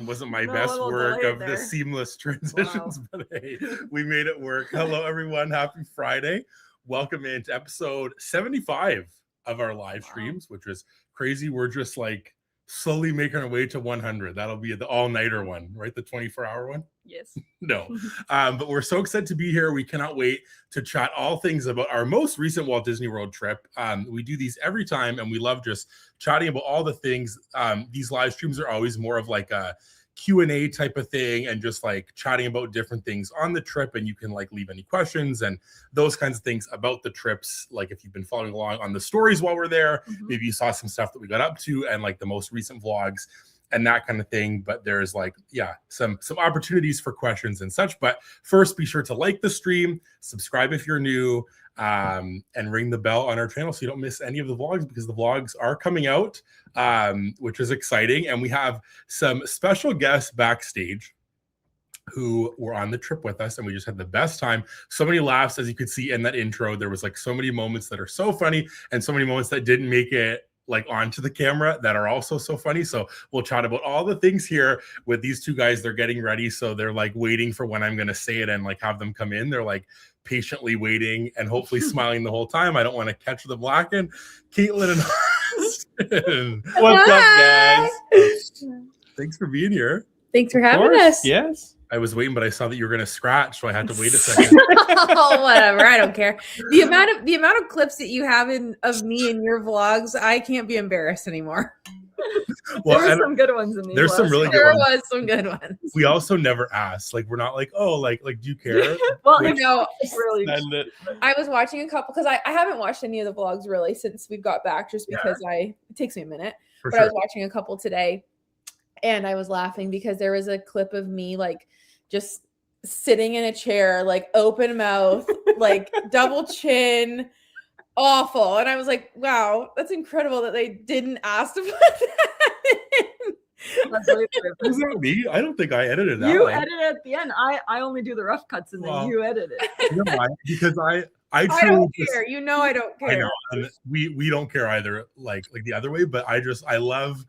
wasn't my best work of the seamless transitions, but hey, we made it work. Hello, everyone. Happy Friday. Welcome into episode 75 of our live streams, which is crazy. We're just like slowly making our way to 100. That'll be the all-nighter one, right? The 24-hour one? Yes. No. But we're so excited to be here. We cannot wait to chat all things about our most recent Walt Disney World trip. We do these every time, and we love just chatting about all the things. These live streams are always more of like a Q&A type of thing and just like chatting about different things on the trip, and you can like leave any questions and those kinds of things about the trips. Like if you've been following along on the stories while we're there, maybe you saw some stuff that we got up to and like the most recent vlogs and that kind of thing. But there's like, yeah, some opportunities for questions and such. But first, be sure to like the stream, subscribe if you're new, and ring the bell on our channel so you don't miss any of the vlogs, because the vlogs are coming out, which is exciting. And we have some special guests backstage who were on the trip with us, and we just had the best time. So many laughs, as you could see in that intro. There was like so many moments that are so funny and so many moments that didn't make it like onto the camera that are also so funny. So we'll chat about all the things here with these two guys. They're getting ready, so they're like waiting for when I'm going to say it and like have them come in. They're like patiently waiting and hopefully smiling the whole time. I don't want to catch the blacken. Caitlin and Austin. What's up, guys? Thanks for being here. Thanks for having us. Yes. I was waiting, but I saw that you were going to scratch, so I had to wait a second. Oh, whatever. I don't care. The amount of clips that you have of me in your vlogs, I can't be embarrassed anymore. Well, there were some good ones in these. There's some really good There ones. was some good ones. We also never ask. Like, we're not like, oh, like, do you care? Well, Which, it's really. I was watching a couple because I haven't watched any of the vlogs really since we've got back, just because it takes me a minute. But I was watching a couple today, and I was laughing because there was a clip of me like just sitting in a chair, like open mouth, like double chin, awful. And I was like, wow, that's incredible that they didn't ask to put that in. That's really good. Is that me? I don't think I edited that. You edit it at the end. I only do the rough cuts, and then you edit it. You know why? Because I don't care. You know I don't care. I know. And we don't care either, like the other way. But I love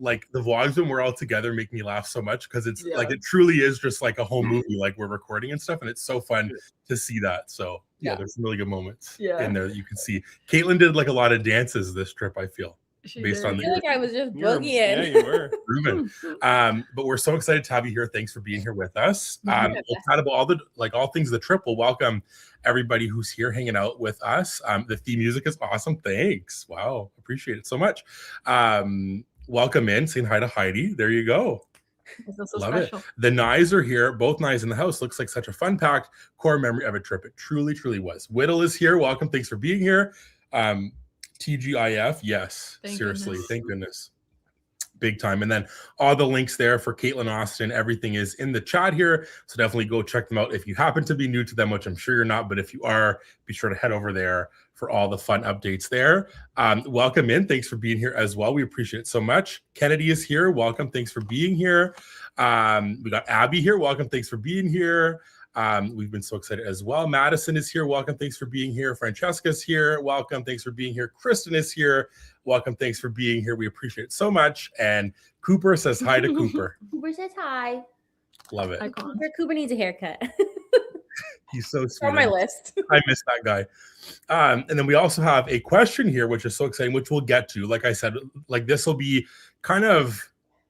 like the vlogs when we're all together make me laugh so much, because it's like it truly is just like a whole movie, like we're recording and stuff, and it's so fun to see that. So yeah, there's some really good moments in there that you can see. Caitlin did like a lot of dances this trip, I feel. Based on I feel like I was just boogieing. Yeah, you were. Proven. But we're so excited to have you here. Thanks for being here with us. We'll chat about all things of the trip. We'll welcome everybody who's here hanging out with us. The theme music is awesome. Thanks. Wow, appreciate it so much. Welcome in, saying hi to Heidi. There you go. So Love special. it. The Nyes are here. Both Nyes in the house. Looks like such a fun-packed core memory of a trip. It truly, truly was. Whittle is here. Welcome. Thanks for being here. TGIF. Yes. Seriously. Thank goodness. Big time. And then all the links there for Caitlin, Austin, everything is in the chat here. So definitely go check them out if you happen to be new to them, which I'm sure you're not. But if you are, be sure to head over there for all the fun updates there. Welcome in. Thanks for being here as well. We appreciate it so much. Kennedy is here. Welcome. Thanks for being here. We got Abby here. Welcome. Thanks for being here. We've been so excited as well. Madison is here. Welcome. Thanks for being here. Francesca's here. Welcome. Thanks for being here. Kristen is here. Welcome. Thanks for being here. We appreciate it so much. And Cooper says hi to Cooper. Cooper says hi. Love it. Cooper needs a haircut. He's so sweet. On my list. I miss that guy. And then we also have a question here, which is so exciting, which we'll get to. Like I said, like this will be kind of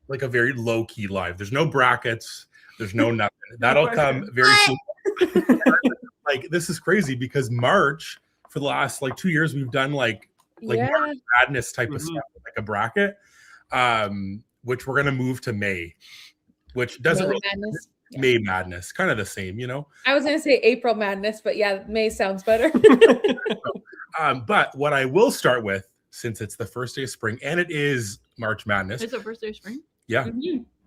like a very low-key live. There's no brackets. There's no nothing. That'll come very soon. Like this is crazy because March, for the last like 2 years, we've done like March Madness type of stuff, like a bracket, which we're gonna move to May, which doesn't really May Madness, kind of the same, you know. I was gonna say April Madness, but yeah, May sounds better. But what I will start with, since it's the first day of spring and it is March Madness, It's the first day of spring. Yeah,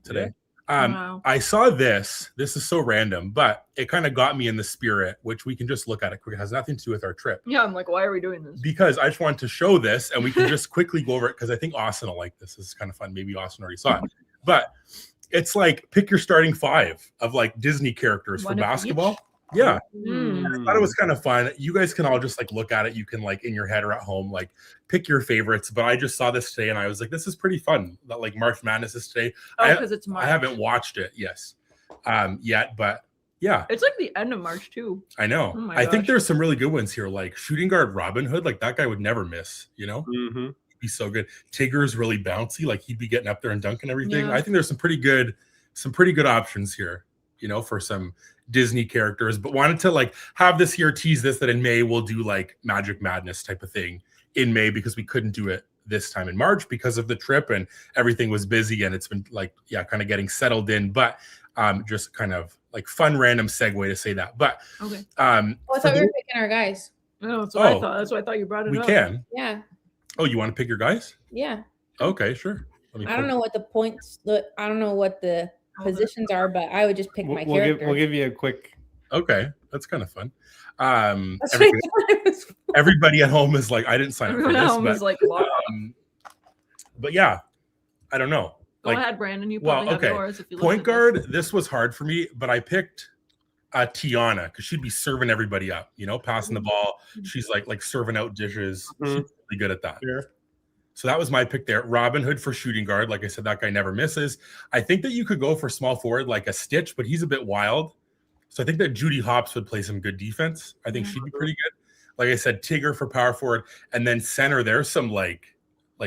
today. Wow. I saw this. This is so random, but it kind of got me in the spirit, which we can just look at it quick. It has nothing to do with our trip. Yeah, I'm like, why are we doing this? Because I just wanted to show this, and we can just quickly go over it because I think Austin will like this. This is kind of fun. Maybe Austin already saw it, but it's like pick your starting five of like Disney characters for basketball. Yeah. Mm. I thought it was kind of fun. You guys can all just like look at it. You can like in your head or at home, like pick your favorites. But I just saw this today and I was like, this is pretty fun. That like March Madness is today. Oh, because it's March. I haven't watched it, yes, yet, but yeah. It's like the end of March too. I know. Oh my I think gosh. there's some really good ones here, like Shooting Guard Robin Hood. Like that guy would never miss, you know? Mm-hmm. He'd be so good. Tigger's really bouncy. Like he'd be getting up there and dunking everything. Yeah. I think there's some pretty good options here, you know, for some Disney characters, but wanted to like have this here, tease this, that in May we'll do like Magic Madness type of thing in May, because we couldn't do it this time in March because of the trip and everything was busy, and it's been like, yeah, kind of getting settled in, but just kind of like fun random segue to say that. But Okay. I thought we were picking our guys. No, that's what I thought. That's why I thought you brought it we up. can. Yeah. Oh, you want to pick your guys? Yeah. Okay, sure. I don't know what the points. I don't know what the positions are, but I would just pick my character. We'll give you a quick. Okay, that's kind of fun. That's what I thought it was. Everybody at home is like, I didn't sign up for Everyone this, at home but, is like, but yeah, I don't know. go Like, ahead, Brandon. You probably have yours if you look point at this. guard. This was hard for me, but I picked Tiana because she'd be serving everybody up, you know, passing the ball. She's like serving out dishes. Mhm. She's really good at that. Sure. So that was my pick there. Robin Hood for shooting guard. Like I said, that guy never misses. I think that you could go for small forward like a Stitch, but he's a bit wild. So I think that Judy Hopps would play some good defense. I think she'd be pretty good. Like I said, Tigger for power forward, and then center. There's some like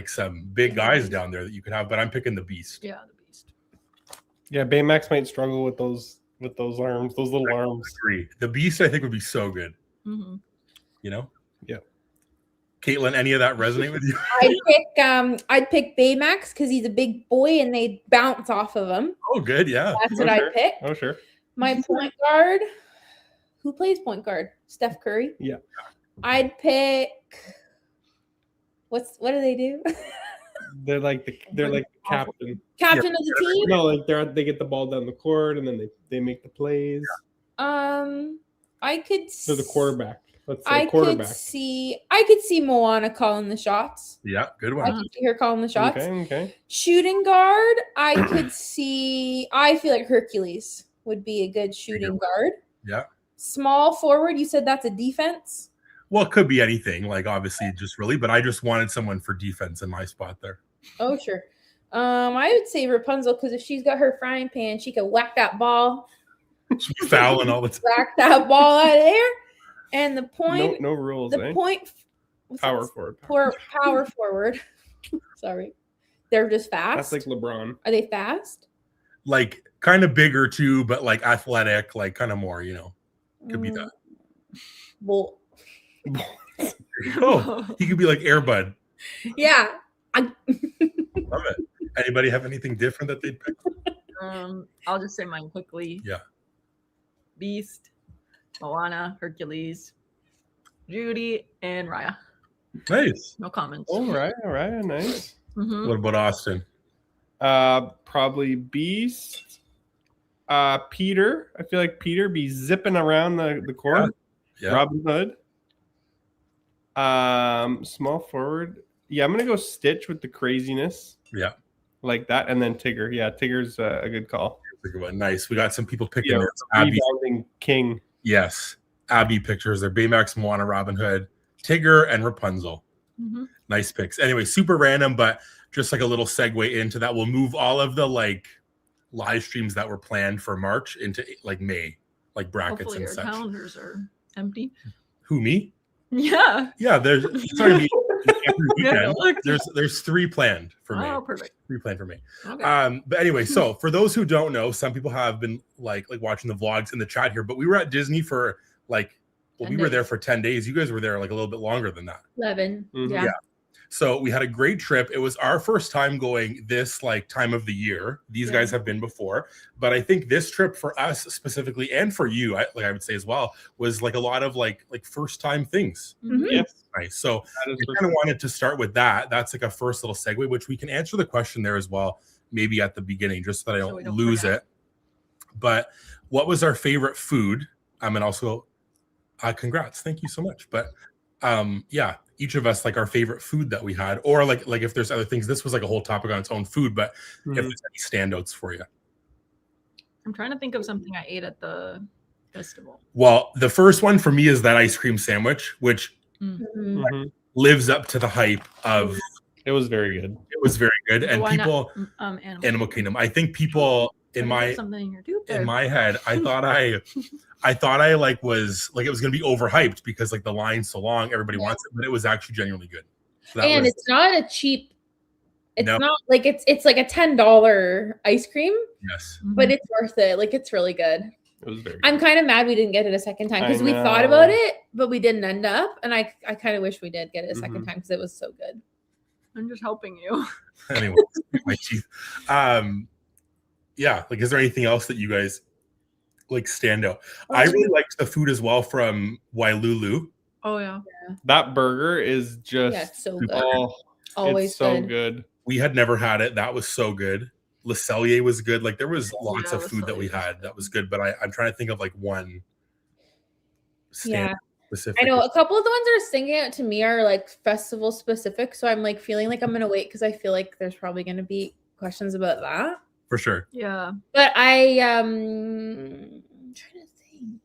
some big guys down there that you could have, but I'm picking the Beast. Yeah, the Beast. Yeah, Baymax might struggle with those arms, those little arms. I agree. The Beast, I think, would be so good. Mm-hmm. You know? Yeah. Caitlin, any of that resonate with you? I'd pick Baymax because he's a big boy and they bounce off of him. Oh, good. Yeah. That's what I'd pick. Oh, sure. My point guard. Who plays point guard? Steph Curry. Yeah. I'd pick. What do they do? They're like the captain. Captain of the team. No, like they get the ball down the court and then they make the plays. I could. They're the quarterback. Let's say I quarterback. could see Moana calling the shots. Yeah. Good I one. could see her calling the shots. Okay. Shooting guard, I could see. I feel like Hercules would be a good shooting guard. Yeah. Small forward, you said that's a defense. Well, it could be anything. Like obviously, just really, but I just wanted someone for defense in my spot there. Oh sure. I would say Rapunzel because if she's got her frying pan, she could whack that ball. She'd be fouling all the time. Whack that ball out of there. And the point. No rules. The point. Power forward. Power forward. Sorry, they're just fast. That's like LeBron. Are they fast? Like kind of bigger too, but like athletic, like kind of more, you know. Could be that. Well, Oh, he could be like Air Bud. yeah. Love it. Anybody have anything different that they'd pick? I'll just say mine quickly. Yeah. Beast, Moana, Hercules, Judy, and Raya. Nice. No comments. All right, nice. Mm-hmm. What about Austin? Probably Beast. Peter. I feel like Peter be zipping around the court. Yeah. Robin Hood. Small forward. Yeah, I'm gonna go Stitch with the craziness. Yeah. Like that, and then Tigger. Yeah, Tigger's a good call. Nice. We got some people picking Yeah, this. Abby. rebounding king. Yes. Abby pictures. They're Baymax, Moana, Robin Hood, Tigger, and Rapunzel. Mm-hmm. Nice picks. Anyway, super random, but just like a little segue into that. We'll move all of the like live streams that were planned for March into like May, like brackets Hopefully and your such. calendars are empty. Who, me? Yeah. Yeah, there's it's gonna be every Yeah, weekend. look. There's 3 planned for me. Oh, perfect. 3 planned for me. Okay. But anyway, so for those who don't know, some people have been like watching the vlogs in the chat here, but we were at Disney for we 10 were there days. for 10 days. You guys were there like a little bit longer than that. 11. Mhm. Yeah. Yeah. So we had a great trip. It was our first time going this like time of the year. These guys have been before, but I think this trip for us specifically and for you, I would say as well, was like a lot of like first time things. Mhm. Yes, Nice. So that is I for kind of wanted to start with that. That's like a first little segue, which we can answer the question there as well, maybe at the beginning, just so that I So don't, we don't lose forget. it. But what was our favorite food? And also, congrats, thank you so much. But yeah, each of us like our favorite food that we had, or like if there's other things. This was like a whole topic on its own, food. But if Mhm. there's any standouts for you, I'm trying to think of something I ate at the festival? Well, the first one for me is that ice cream sandwich, which Mhm. lives up to the hype of. It was very good. It was very good, The and one at, people Animal Kingdom. I think people in my something in your tooth there. in my head, I thought I like was like it was gonna be overhyped because like the line's so long, everybody wants it, but it was actually genuinely good. So that And was, it's not a cheap. It's No. not like it's like a $10 ice cream, yes, but it's worth it. Like it's really good. It was very good. I'm kind of mad we didn't get it a second time because I we thought know. about it, but we didn't end up. And I kind of wish we did get it a second time because it was so good. I'm just helping you. anyway, my teeth. Yeah, like is there anything else that you guys like stand out? I really liked the food as well from Wailulu. Oh yeah. That burger is just Yeah, it's so super good. oh, Always it's so good. good. We had never had it. That was so good. Le Cellier was good. Like there was lots Yeah, of Le food that we Cellier was had that was good, but I'm trying to think of like one Yeah. specific. I know a couple of the ones that are sticking out to me are like festival specific. So I'm like feeling like I'm gonna wait because I feel like there's probably gonna be questions about that. For sure. Yeah. But I'm trying to think.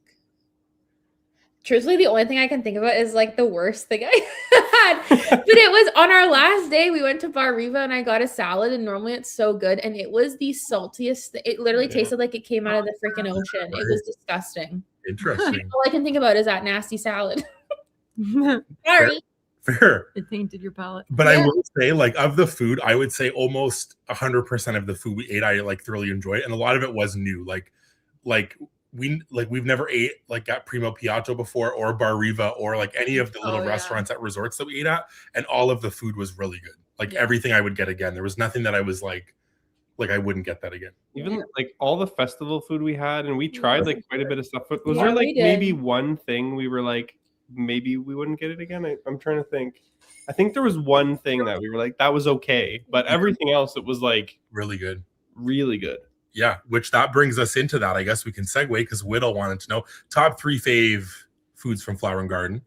Truthfully, the only thing I can think about is like the worst thing I had. But it was on our last day. We went to Bar Riva and I got a salad, and normally it's so good. And it was the saltiest. It literally Yeah. tasted like it came out of the freaking ocean. It was disgusting. Interesting. All I can think about is that nasty salad. It Sorry. Fair. tainted your palate. But I Yeah. will say, like, of the food, I would say almost 100% of the food we ate, I like thoroughly enjoyed, and a lot of it was new. We've never ate like at Primo Piatto before, or Bar Riva, or like any of the little Oh, yeah. restaurants at resorts that we ate at, and all of the food was really good. Like Yeah. everything I would get again. There was nothing that I was like I wouldn't get that again. Even like all the festival food we had, and we tried like quite a bit of stuff. But was Yeah, there like we did. maybe one thing we were like, maybe we wouldn't get it again? I'm trying to think. I think there was one thing that we were like, that was okay, but everything else, it was like Really good. really good. Yeah, which that brings us into that. I guess we can segue because Whittle wanted to know top 3 fave foods from Flower and Garden.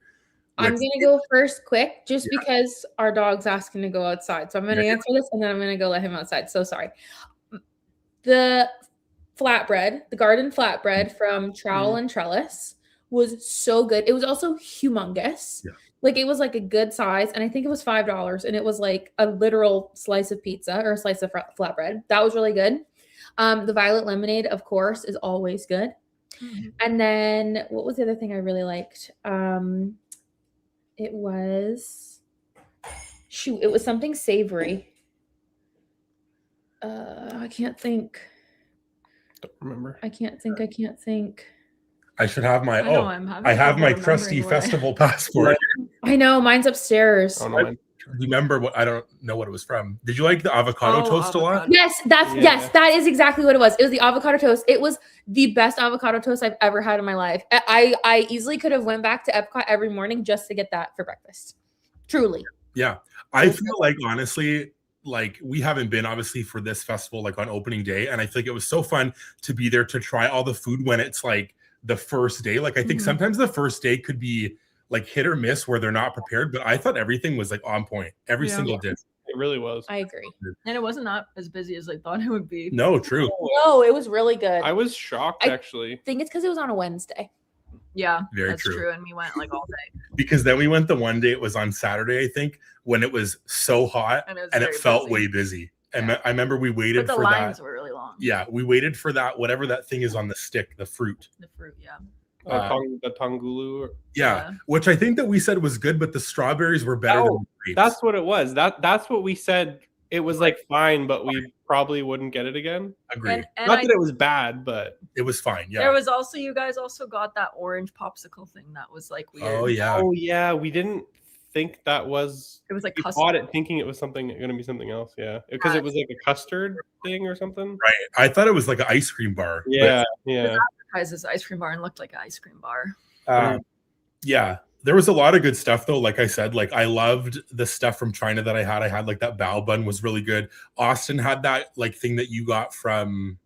I'm which- gonna go first quick just because our dog's asking to go outside. So I'm gonna answer this and then I'm gonna go let him outside. So sorry. The flatbread, the garden flatbread from Trowel and Trellis was so good. It was also humongous. Yeah. Like it was like a good size, and I think it was $5, and it was like a literal slice of pizza or a slice of flatbread. That was really good. The violet lemonade, of course, is always good. And then what was the other thing I really liked? It was something savory. I can't think. Don't remember. I can't think. I should have my I have my trouble trusty remembering what I- festival passport. I know mine's upstairs. Oh, no, Remember what I don't know what it was from. Did you like the avocado toast a lot? avocado. Yes, Yeah. that is exactly what it was. It was the avocado toast. It was the best avocado toast I've ever had in my life. I easily could have went back to Epcot every morning just to get that for breakfast. Truly. Yeah. I feel like honestly, like we haven't been obviously for this festival like on opening day, and I think it was so fun to be there to try all the food when it's like the first day. Like I think Mhm. sometimes the first day could be like hit or miss where they're not prepared, but I thought everything was like on point. Every Yeah. single dish. It really was. I agree. And it wasn't not as busy as I thought it would be. No, true. No, it was really good. I I was shocked actually. think it's because it was on a Wednesday. Yeah, Very that's true. true. And we went like all day. Because then we went the one day, it was on Saturday, I think, when it was so hot And it was and it very felt busy. way busy. And Yeah. I remember we waited But the for lines that. were really long. Yeah, we waited for that, whatever that thing is on the stick, the fruit. The fruit, yeah. The Tongulu. Yeah, Yeah. which I think that we said was good, but the strawberries were better than the grapes. That's what it was. That's what we said. It was like fine, but we probably wouldn't get it again. Agreed. And Not that it was bad, but It was fine. Yeah. there was also, you guys also got that orange popsicle thing that was like weird. Oh yeah. oh yeah, we didn't think that was. It was like We custard. bought it thinking it was something going to be something else. Yeah, because it was like a custard thing or something. Right. I thought it was like an ice cream bar. Yeah, yeah. Advertised as ice cream bar and looked like an ice cream bar. Yeah. There was a lot of good stuff though. Like I said, like I loved the stuff from China that I had. I had like that bao bun was really good. Austin had that like thing that you got from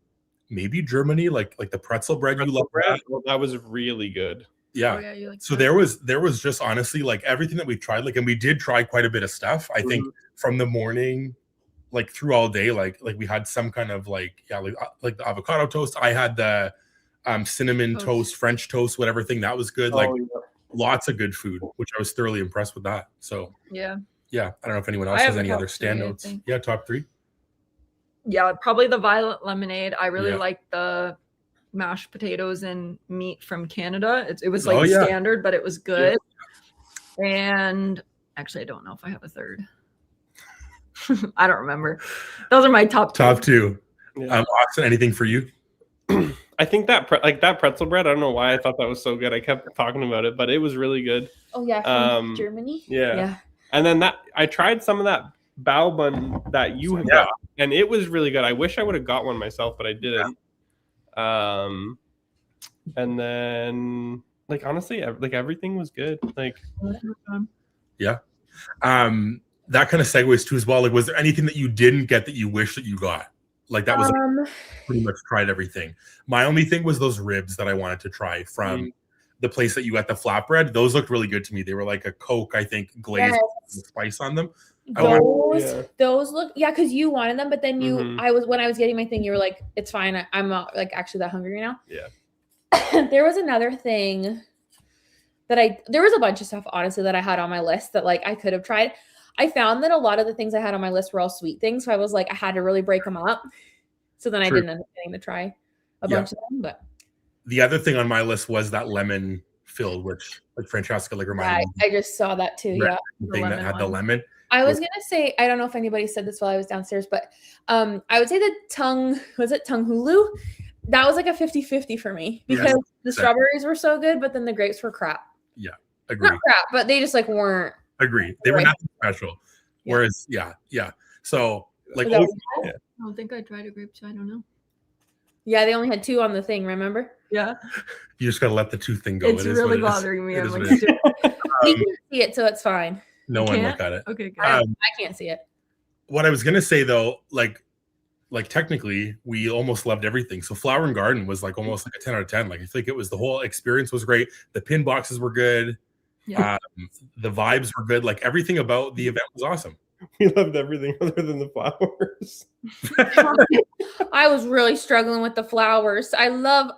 maybe Germany, like the pretzel bread. You love that. Well, that was really good. Yeah. Oh, yeah, you like So that? there was just honestly like everything that we tried, like, and we did try quite a bit of stuff. I think from the morning, like through all day, like we had some kind of like the avocado toast. I had the cinnamon toast, French toast, whatever thing that was good. Like lots of good food, which I was thoroughly impressed with that. So Yeah. I don't know if anyone else I has have a any top other three, I standouts. think. Yeah, top 3. Yeah, probably the violet lemonade. I really Yeah. liked the mashed potatoes and meat from Canada. It was Oh, like yeah. standard, but it was good. And actually, I don't know if I have a third. I don't remember. Those are my top two. Top 2. Yeah. Austin, anything for you? I think that that pretzel bread. I don't know why I thought that was so good. I kept talking about it, but it was really good. Oh yeah, from Germany. Yeah. And then I tried some of that bao bun that you have got, and it was really good. I wish I would have got one myself, but I didn't. And then like honestly, like everything was good. Like that kind of segues too as well. Like, was there anything that you didn't get that you wish that you got? Like that was pretty much tried everything. My only thing was those ribs that I wanted to try from the place that you got the flatbread. Those looked really good to me. They were like a Coke, I think, glazed with spice on them. Those look, because you wanted them, but then when I was getting my thing, you were like, it's fine. I'm not like actually that hungry now. Yeah. There was another thing that there was a bunch of stuff honestly that I had on my list that like I could have tried. I found that a lot of the things I had on my list were all sweet things. So I was like, I had to really break them up. So then I didn't end up getting to try a bunch of them. But the other thing on my list was that lemon filled, which like Francesca like reminded me. I just saw that too. Yeah. Thing that had the lemon. I was going to say, I don't know if anybody said this while I was downstairs, but I would say the tongue hulu? That was like a 50-50 for me because the strawberries were so good, but then the grapes were crap. Yeah. Agree. Not crap, but they just like weren't. Agree. They were nothing special. Yeah. Whereas, so like, I don't think I tried a grape, so I don't know. Yeah, they only had 2 on the thing. Remember? Yeah. You just gotta let the 2 thing go. It's really bothering me. I'm like, you can see it, so it's fine. No one look at it. Okay, good. I can't see it. What I was gonna say though, like technically, we almost loved everything. So Flower and Garden was like almost like a 10 out of 10. Like I think it was the whole experience was great. The pin boxes were good. Yeah. The vibes were good. Like everything about the event was awesome. We loved everything other than the flowers. I was really struggling with the flowers. I love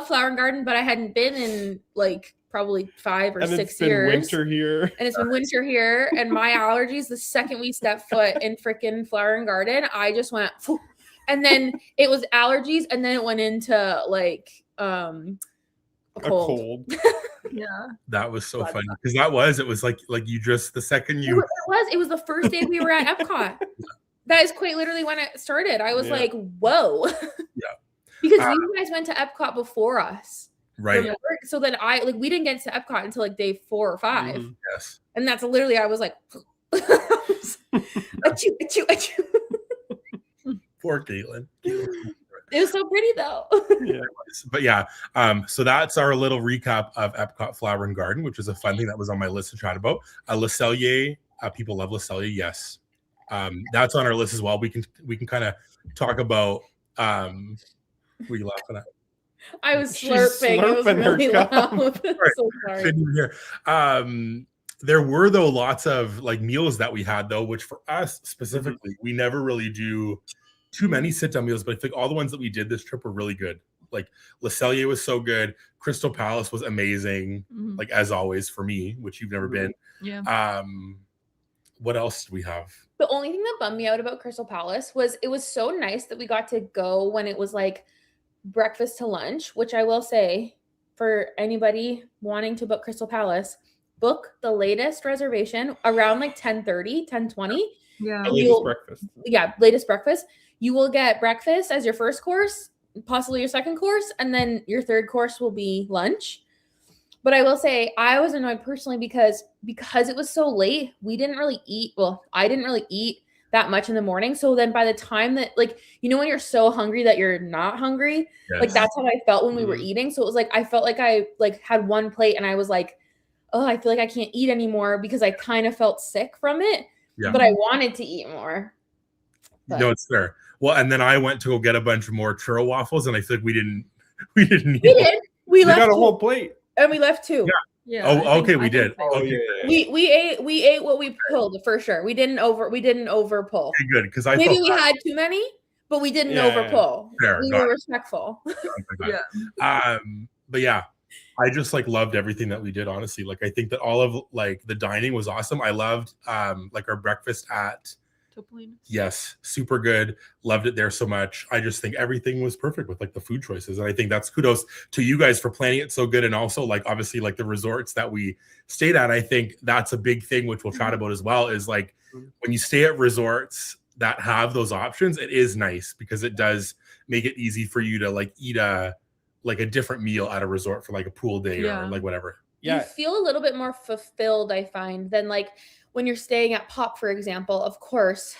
Flower and Garden, but I hadn't been in like probably 5 or 6 years. Winter here. And it's been winter here. And my allergies, the second we stepped foot in freaking Flower and Garden, I just went, phew. And then it was allergies, and then it went into like a cold. Yeah. That was so funny because it was like you just the second you it was the first day we were at Epcot. That is quite literally when it started. I was like, whoa. Yeah. Because you guys went to Epcot before us. Right. Remember? So then we didn't get to Epcot until like day 4 or 5. Yes. And that's literally, I was like, achoo. Poor Caitlin. It was so pretty though. Yeah, but yeah, so that's our little recap of Epcot Flower and Garden, which is a fun thing that was on my list to chat about. Le Cellier, people love Le Cellier, yes. That's on our list as well. We can kind of talk about what are you laughing at? I was slurping. It was really loud. So sorry. Couldn't hear. There were though lots of like meals that we had though, which for us specifically, we never really do too many sit-down meals, but I think all the ones that we did this trip were really good. Like Le Cellier was so good. Crystal Palace was amazing, like as always for me, which you've never been. Yeah. What else did we have? The only thing that bummed me out about Crystal Palace was it was so nice that we got to go when it was like breakfast to lunch, which I will say for anybody wanting to book Crystal Palace, book the latest reservation around like 10:30, 10:20. Yeah. Latest breakfast. Yeah, latest breakfast. You will get breakfast as your first course, possibly your second course, and then your third course will be lunch. But I will say I was annoyed personally because it was so late, we didn't really eat. Well, I didn't really eat that much in the morning. So then by the time that like, you know, when you're so hungry that you're not hungry, like that's how I felt when we were eating. So it was like, I felt like I like had one plate and I was like, oh, I feel like I can't eat anymore because I kind of felt sick from it, but I wanted to eat more. But. No, it's fair. Well, and then I went to go get a bunch of more churro waffles, and I think we didn't. We did. We left got a whole plate, and we left 2. Yeah. Oh, okay, we did. Oh, okay. yeah. We ate what we pulled for sure. We didn't over pull. Okay, good because I maybe felt we had too many, but we didn't Yeah. overpull. Fair, We got were it. respectful. Yeah. But yeah, I just like loved everything that we did, honestly. Like I think that all of like the dining was awesome. I loved like our breakfast at Topolino's. yes, super good. Loved it there so much. I just think everything was perfect with like the food choices. And I think that's kudos to you guys for planning it so good. And also like obviously like the resorts that we stayed at. I think that's a big thing, which we'll chat about as well, is like when you stay at resorts that have those options, it is nice because it does make it easy for you to like eat a different meal at a resort for like a pool day or like whatever. You feel a little bit more fulfilled, I find, than like when you're staying at Pop, for example. Of course,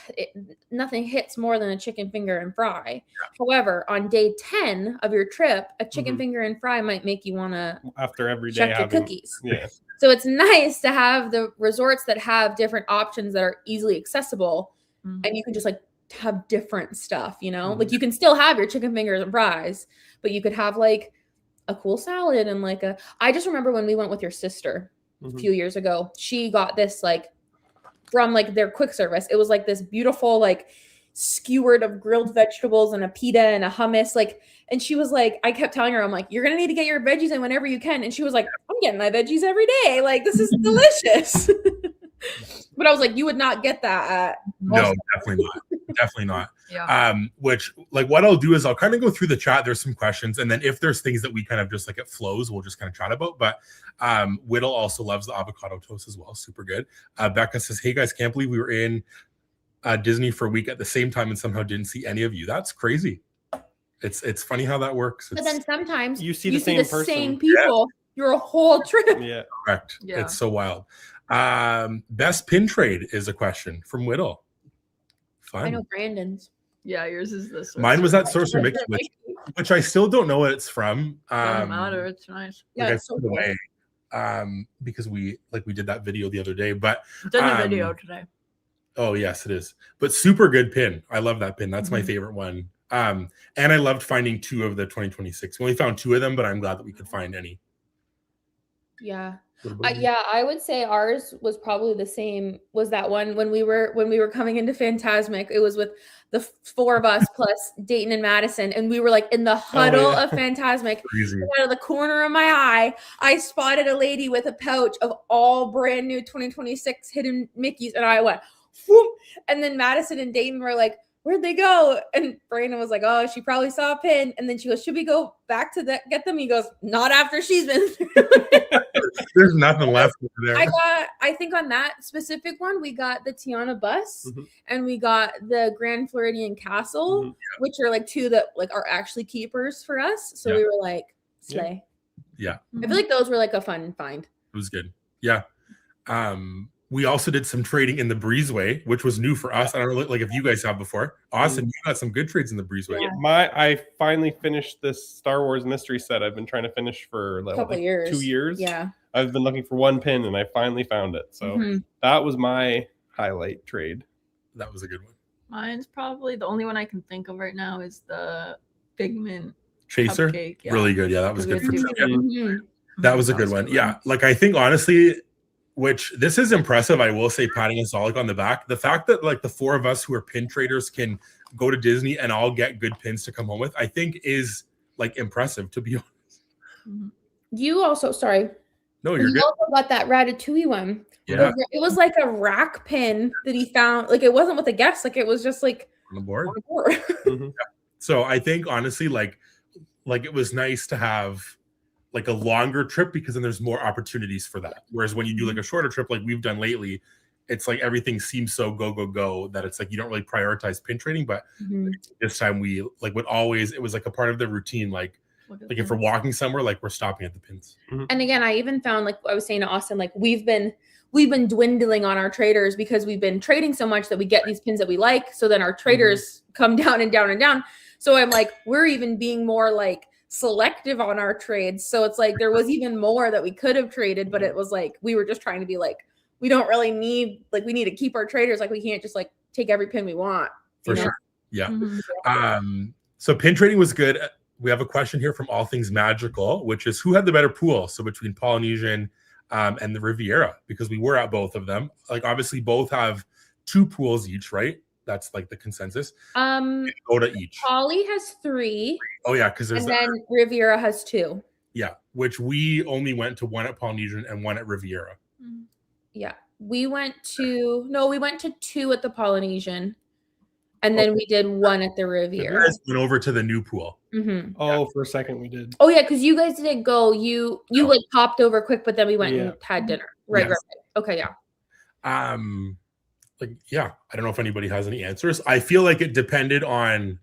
nothing hits more than a chicken finger and fry. However, on day 10 of your trip, a chicken finger and fry might make you want to after every day check your having cookies. Yeah. So it's nice to have the resorts that have different options that are easily accessible, and you can just like have different stuff, you know? Like you can still have your chicken fingers and fries, but you could have like a cool salad and like I just remember when we went with your sister a few years ago, she got this like from like their quick service. It was like this beautiful like skewered of grilled vegetables and a pita and a hummus, like, and she was like, I kept telling her, I'm like, you're gonna need to get your veggies in whenever you can. And she was like, I'm getting my veggies every day, like this is delicious. But I was like, you would not get that at no, definitely not. Yeah. Which like what I'll do is I'll kind of go through the chat. There's some questions, and then if there's things that we kind of just like it flows, we'll just kind of chat about. But Whittle also loves the avocado toast as well, super good. Becca says, hey guys, can't believe we were in Disney for a week at the same time and somehow didn't see any of you. That's crazy. It's funny how that works. But then sometimes you see the same person. same people your whole trip. Yeah, correct. Yeah. It's so wild. Best pin trade is a question from Whittle. Fun. I know Brandon's. Yeah, yours is this one. Mine was that Sorcerer Mix, which I still don't know what it's from. Doesn't matter. It's nice. Yeah, like it's so I put it away, because we did that video the other day. But It's in the video today. oh yes, it is. But super good pin. I love that pin. That's my favorite one. And I loved finding 2 of the 2026. We only found 2 of them, but I'm glad that we could find any. Yeah. What about you? Yeah, I would say ours was probably the same. Was that one when we were coming into Phantasmic? It was with the 4 of us plus Dayton and Madison, and we were like in the huddle of Phantasmic. Crazy. Out of the corner of my eye, I spotted a lady with a pouch of all brand new 2026 hidden Mickeys, and I went, whoop, and then Madison and Dayton were like, where'd they go? And Brandon was like, oh, she probably saw a pin. And then she goes, should we go back to get them? He goes, not after she's been through. There's nothing left over there. I think on that specific one, we got the Tiana bus and we got the Grand Floridian Castle, which are like 2 that like are actually keepers for us. So we were like, slay. Yeah. I feel like those were like a fun find. It was good. Yeah. We also did some trading in the Breezeway, which was new for us. I don't know like if you guys have before. Austin, you got some good trades in the Breezeway. Yeah. I finally finished this Star Wars mystery set I've been trying to finish for A couple years. 2 years. Yeah. I've been looking for one pin and I finally found it. So that was my highlight trade. That was a good one. Mine's probably the only one I can think of right now is the Figment Chaser, cupcake. Yeah. really good. Yeah, that was good for Because trivia. That was a good one. Yeah, like I think honestly, which this is impressive. I will say, patting us all like on the back. The fact that like the 4 of us who are pin traders can go to Disney and all get good pins to come home with, I think is like impressive, to be honest. You also, sorry. No, you're you good. also got that Ratatouille one. Yeah, It was like a rack pin that he found. Like it wasn't with a guest. Like it was just like on the board. on the board. Yeah. So I think honestly, like it was nice to have like a longer trip because then there's more opportunities for that. Whereas when you do like a shorter trip, like we've done lately, it's like everything seems so go that it's like you don't really prioritize pin trading. But this time we like would always, it was like a part of the routine. Like if we're walking somewhere, like we're stopping at the pins. And again, I even found, like I was saying to Austin, like we've been dwindling on our traders because we've been trading so much that we get these pins that we like. So then our traders come down and down and down. So I'm like, we're even being more like selective on our trades. So it's like there was even more that we could have traded, but it was like we were just trying to be like, we don't really need, like we need to keep our traders, like we can't just like take every pin we want. For sure. Yeah. So pin trading was good. We have a question here from All Things Magical, which is who had the better pool? So between Polynesian and the Riviera, because we were at both of them. Like obviously both have 2 pools each, right? That's like the consensus. Go to each. Polly has 3. Oh yeah, because there's and then Riviera has 2. Yeah, which we only went to one at Polynesian and one at Riviera. Yeah, we went to 2 at the Polynesian, and then we did 1 at the Riviera. You guys went over to the new pool. Oh, for a second we did. Oh yeah, because you guys didn't go. You like popped over quick, but then we went and had dinner. Right. Okay, yeah. Like, yeah, I don't know if anybody has any answers. I feel like it depended on,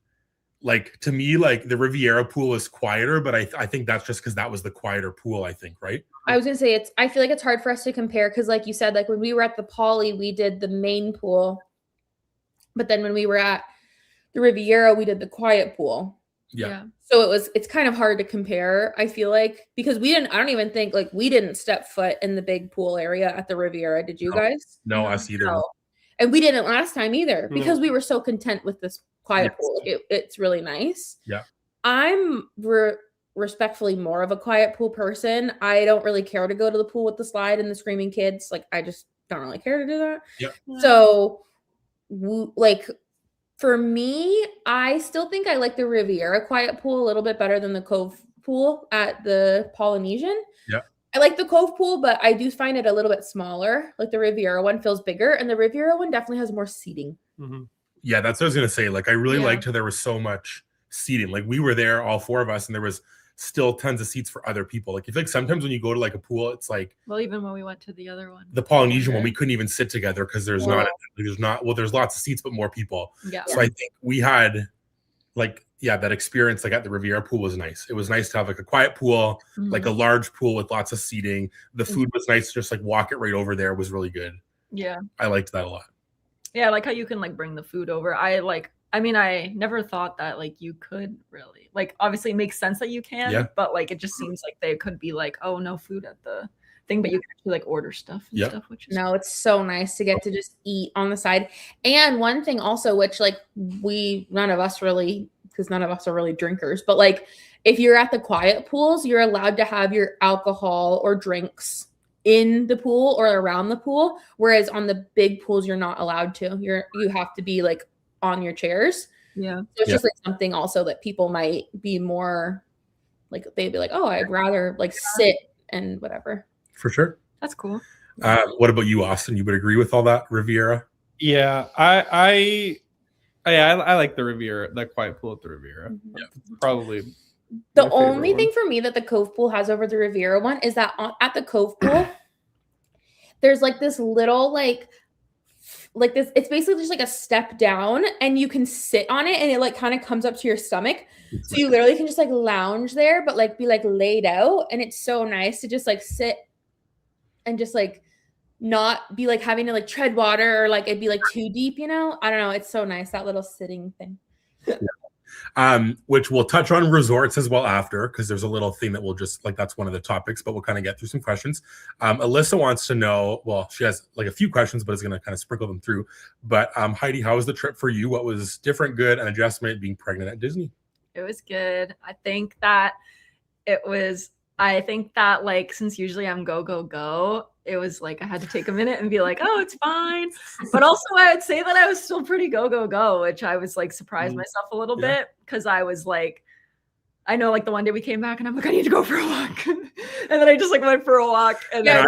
like, to me, like the Riviera pool was quieter, but I think that's just because that was the quieter pool, I think, right? I was gonna say I feel like it's hard for us to compare because, like you said, like when we were at the Poly, we did the main pool, but then when we were at the Riviera, we did the quiet pool. Yeah. So it's kind of hard to compare, I feel like, because I don't even think, like, we didn't step foot in the big pool area at the Riviera. Did you guys? No, us either. No. And we didn't last time either because we were so content with this quiet pool. It's really nice. Yeah. I'm respectfully more of a quiet pool person. I don't really care to go to the pool with the slide and the screaming kids. Like, I just don't really care to do that. Yeah. So, like, for me, I still think I like the Riviera quiet pool a little bit better than the Cove pool at the Polynesian. Yeah. I like the Cove pool, but I do find it a little bit smaller. Like the Riviera one feels bigger, and the Riviera one definitely has more seating. Yeah, that's what I was gonna say. Like, I really liked how there was so much seating. Like, we were there, all 4 of us, and there was still tons of seats for other people. Like, I feel like sometimes when you go to like a pool, it's like, well, even when we went to the other one, the Polynesian one, we couldn't even sit together because there's lots of seats, but more people. Yeah. So I think we had like, that experience like at the Riviera pool was nice. It was nice to have like a quiet pool, like a large pool with lots of seating. The food was nice. Just like walk it right over there was really good. Yeah. I liked that a lot. Yeah, I like how you can like bring the food over. I never thought that like you could really, like, obviously it makes sense that you can, but like it just seems like they could be like, oh, no food at the thing, but you can actually like order stuff and stuff, which is it's so nice to get to just eat on the side. And one thing also, which like none of us are really drinkers, but like if you're at the quiet pools, you're allowed to have your alcohol or drinks in the pool or around the pool, whereas on the big pools you're not allowed to. You have to be like on your chairs. Yeah. So it's just like something also that people might be more like, they'd be like, oh, I'd rather like sit and whatever. For sure. That's cool. What about you, Austin? You would agree with all that, Riviera? Yeah, I like the Riviera, that quiet pool at the Riviera. Yeah. Probably the only thing for me that the Cove pool has over the Riviera one is that at the Cove pool, there's like this little like this, it's basically just like a step down and you can sit on it and it like kind of comes up to your stomach. So you literally can just like lounge there, but like be like laid out. And it's so nice to just like sit and just like not be like having to like tread water or like it'd be like too deep, you know? I don't know. It's so nice, that little sitting thing. Which we'll touch on resorts as well after, because there's a little thing that we'll just like, that's one of the topics, but we'll kind of get through some questions. Alyssa wants to know, well, she has like a few questions, but is going to kind of sprinkle them through. But Heidi, how was the trip for you? What was different, good, and adjustment being pregnant at Disney? It was good. I think that like, since usually I'm go, it was like I had to take a minute and be like, oh, it's fine. But also I would say that I was still pretty go, which I was like surprised myself a little bit, because I was like, I know like the one day we came back and I'm like, I need to go for a walk. And then I just like went for a walk. And then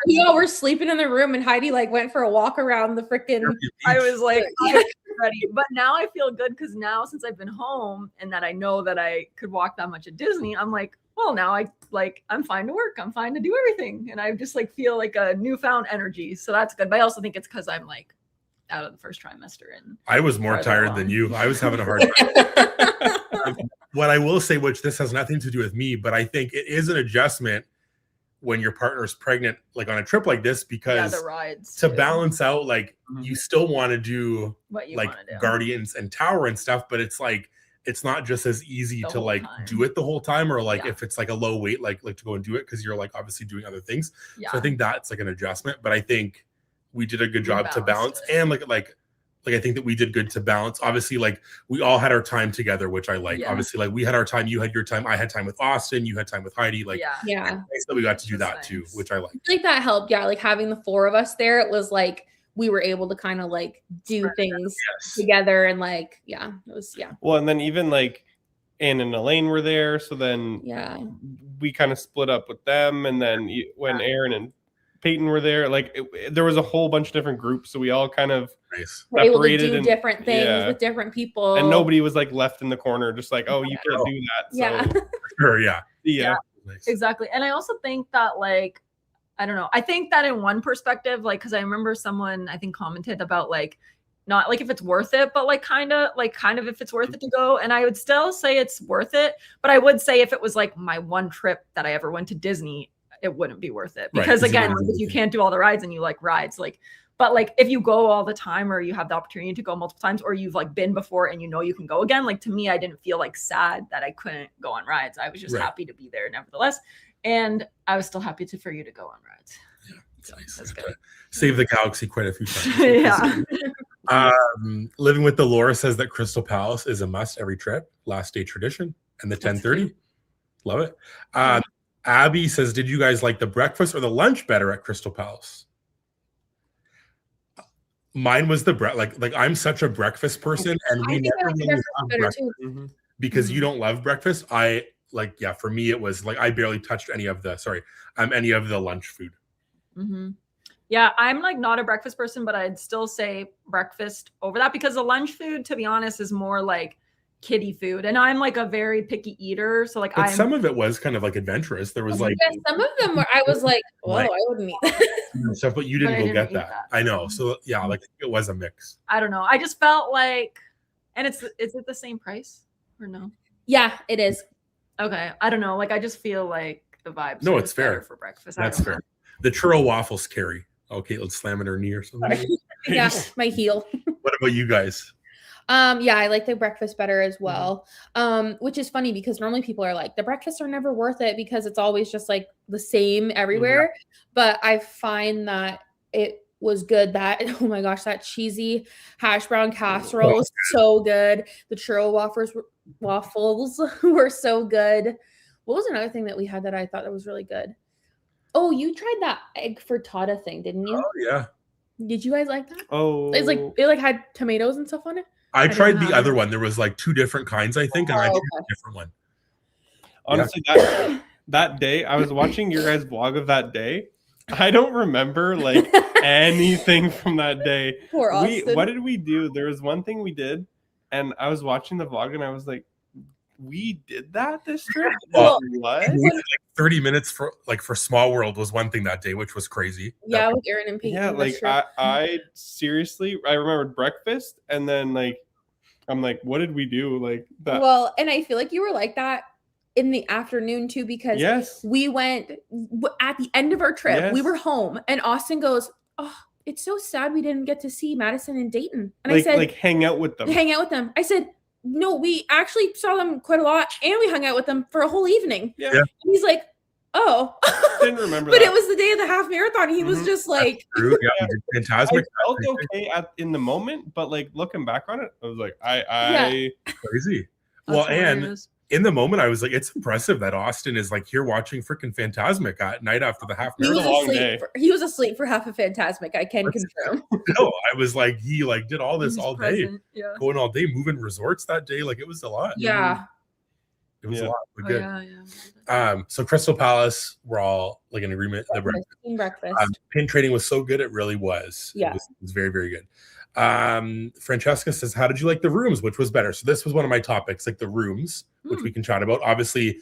we all were sleeping in the room and Heidi like went for a walk around the freaking. I was like, I'm ready. But now I feel good because now since I've been home and that I know that I could walk that much at Disney, I'm like, well, now I'm fine to work. I'm fine to do everything. And I just like feel like a newfound energy. So that's good. But I also think it's because I'm like out of the first trimester. And I was more tired than you. I was having a hard time. What I will say, which this has nothing to do with me, but I think it is an adjustment when your partner's pregnant, like on a trip like this, because the rides to balance out, like you still want to do what you like want to do. Guardians and Tower and stuff, but it's like, it's not just as easy to like do it the whole time, or like if it's like a low weight, like to go and do it because you're like obviously doing other things. So I think that's like an adjustment, but I think we did a good job to balance it. And like I think that we did good to balance. Obviously, like we all had our time together, which I like. Obviously, like we had our time, you had your time, I had time with Austin, you had time with Heidi. Like nice that we got to do that too, which I like. I think that helped. Yeah, like having the 4 of us there, it was like we were able to kind of like do things Yes. together and like, it was, Well, and then even like Anne and Elaine were there. So then we kind of split up with them. And then when Aaron and Peyton were there, like there was a whole bunch of different groups. So we all kind of were able to do and, different things with different people. And nobody was like left in the corner, just like, oh, you can't do that. So, Sure, yeah. Nice. Exactly. And I also think that like, I don't know. I think that in one perspective, like, because I remember someone I think commented about like not like if it's worth it, but like kind of if it's worth it to go. And I would still say it's worth it. But I would say if it was like my one trip that I ever went to Disney, it wouldn't be worth it. Because again, like, if you can't do all the rides and you like rides, like, but like if you go all the time or you have the opportunity to go multiple times or you've like been before and you know you can go again, like to me, I didn't feel like sad that I couldn't go on rides. I was just happy to be there nevertheless. And I was still happy for you to go on rides. Yeah, so nice. That's good. Save the Galaxy quite a few times. Living with Delora says that Crystal Palace is a must every trip. Last day tradition and the 10:30. Love it. Abby says, did you guys like the breakfast or the lunch better at Crystal Palace? Mine was the like I'm such a breakfast person, and we never really have breakfast because you don't love breakfast. For me it was like I barely touched any of the lunch food. Yeah, I'm like not a breakfast person, but I'd still say breakfast over that because the lunch food, to be honest, is more like kiddie food, and I'm like a very picky eater, so like some of it was kind of like adventurous. There was like some of them where I was like, oh, I wouldn't eat that stuff, but you didn't go get that. I know, so yeah, like it was a mix. I don't know. I just felt like, and is it the same price or no? Yeah, it is. Okay, I don't know. Like I just feel like the vibes. No, it's fair for breakfast. That's fair. The churro waffles carry. Okay, let's slam in her knee or something. Yeah, my heel. What about you guys? Yeah, I like the breakfast better as well. Which is funny because normally people are like, the breakfasts are never worth it because it's always just like the same everywhere. But I find that it was good. That, oh my gosh, that cheesy hash brown casserole was so good. The churro waffles were so good. What was another thing that we had that I thought that was really good? Oh, you tried that egg frittata thing, didn't you? Oh yeah. Did you guys like that? Oh, it's like it had tomatoes and stuff on it. I tried the other one. There was like 2 different kinds, I think, and I tried a different one. Honestly, that day I was watching your guys' vlog of that day. I don't remember like anything from that day. Poor Austin. What did we do? There was one thing we did, and I was watching the vlog, and I was like, "We did that this trip." Well, what? We did like 30 minutes for Small World was one thing that day, which was crazy. Yeah, with Aaron and Peyton. Yeah, like I seriously, I remembered breakfast, and then like I'm like, what did we do? Like that. Well, and I feel like you were like that in the afternoon too, because we went at the end of our trip. We were home, and Austin goes, "Oh, it's so sad we didn't get to see Madison and Dayton." And I said, like hang out with them. I said, no, we actually saw them quite a lot, and we hung out with them for a whole evening. Yeah. And he's like, oh. Didn't remember but that. it was the day of the half marathon. He was just like, fantastic. I felt okay in the moment, but like looking back on it, I was like, crazy. Well, and in the moment, I was like, it's impressive that Austin is like here watching freaking Phantasmic at night after the half marathon. He was asleep for half of Phantasmic. I can confirm. No, I was like, he like did all this all day, going all day, moving resorts that day. Like it was a lot. Yeah. It was a lot. But good. So Crystal Palace, we're all like in agreement. The breakfast. Pin trading was so good. It really was. Yeah. It was very, very good. Francesca says, how did you like the rooms? Which was better? So this was one of my topics, like the rooms, which we can chat about. Obviously,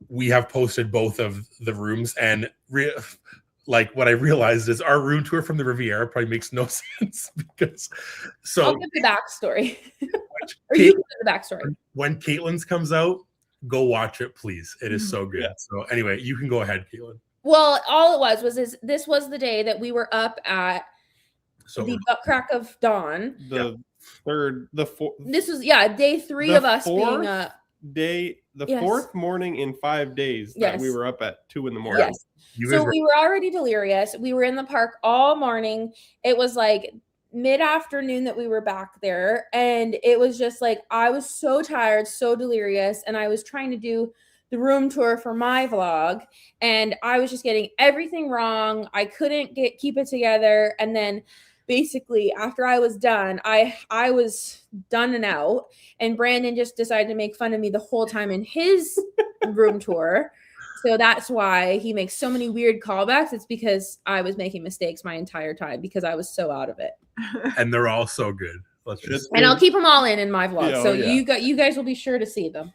we have posted both of the rooms, and like what I realized is our room tour from the Riviera probably makes no sense because I'll give the backstory. Or you can give the backstory. When Caitlin's comes out, go watch it, please. It is so good. Yeah. So anyway, you can go ahead, Caitlin. Well, all it was this was the day that we were up at the crack of dawn. The fourth. This was day 3 of us being up. Fourth morning in 5 days that we were up at 2 in the morning. Yes. So we were already delirious. We were in the park all morning. It was like mid-afternoon that we were back there, and it was just like I was so tired, so delirious, and I was trying to do the room tour for my vlog, and I was just getting everything wrong. I couldn't keep it together, and then basically after I was done, I was done and out, and Brandon just decided to make fun of me the whole time in his room tour. So that's why he makes so many weird callbacks. It's because I was making mistakes my entire time because I was so out of it. And they're all so good. And I'll keep them all in my vlog. Yeah, so yeah. you guys will be sure to see them.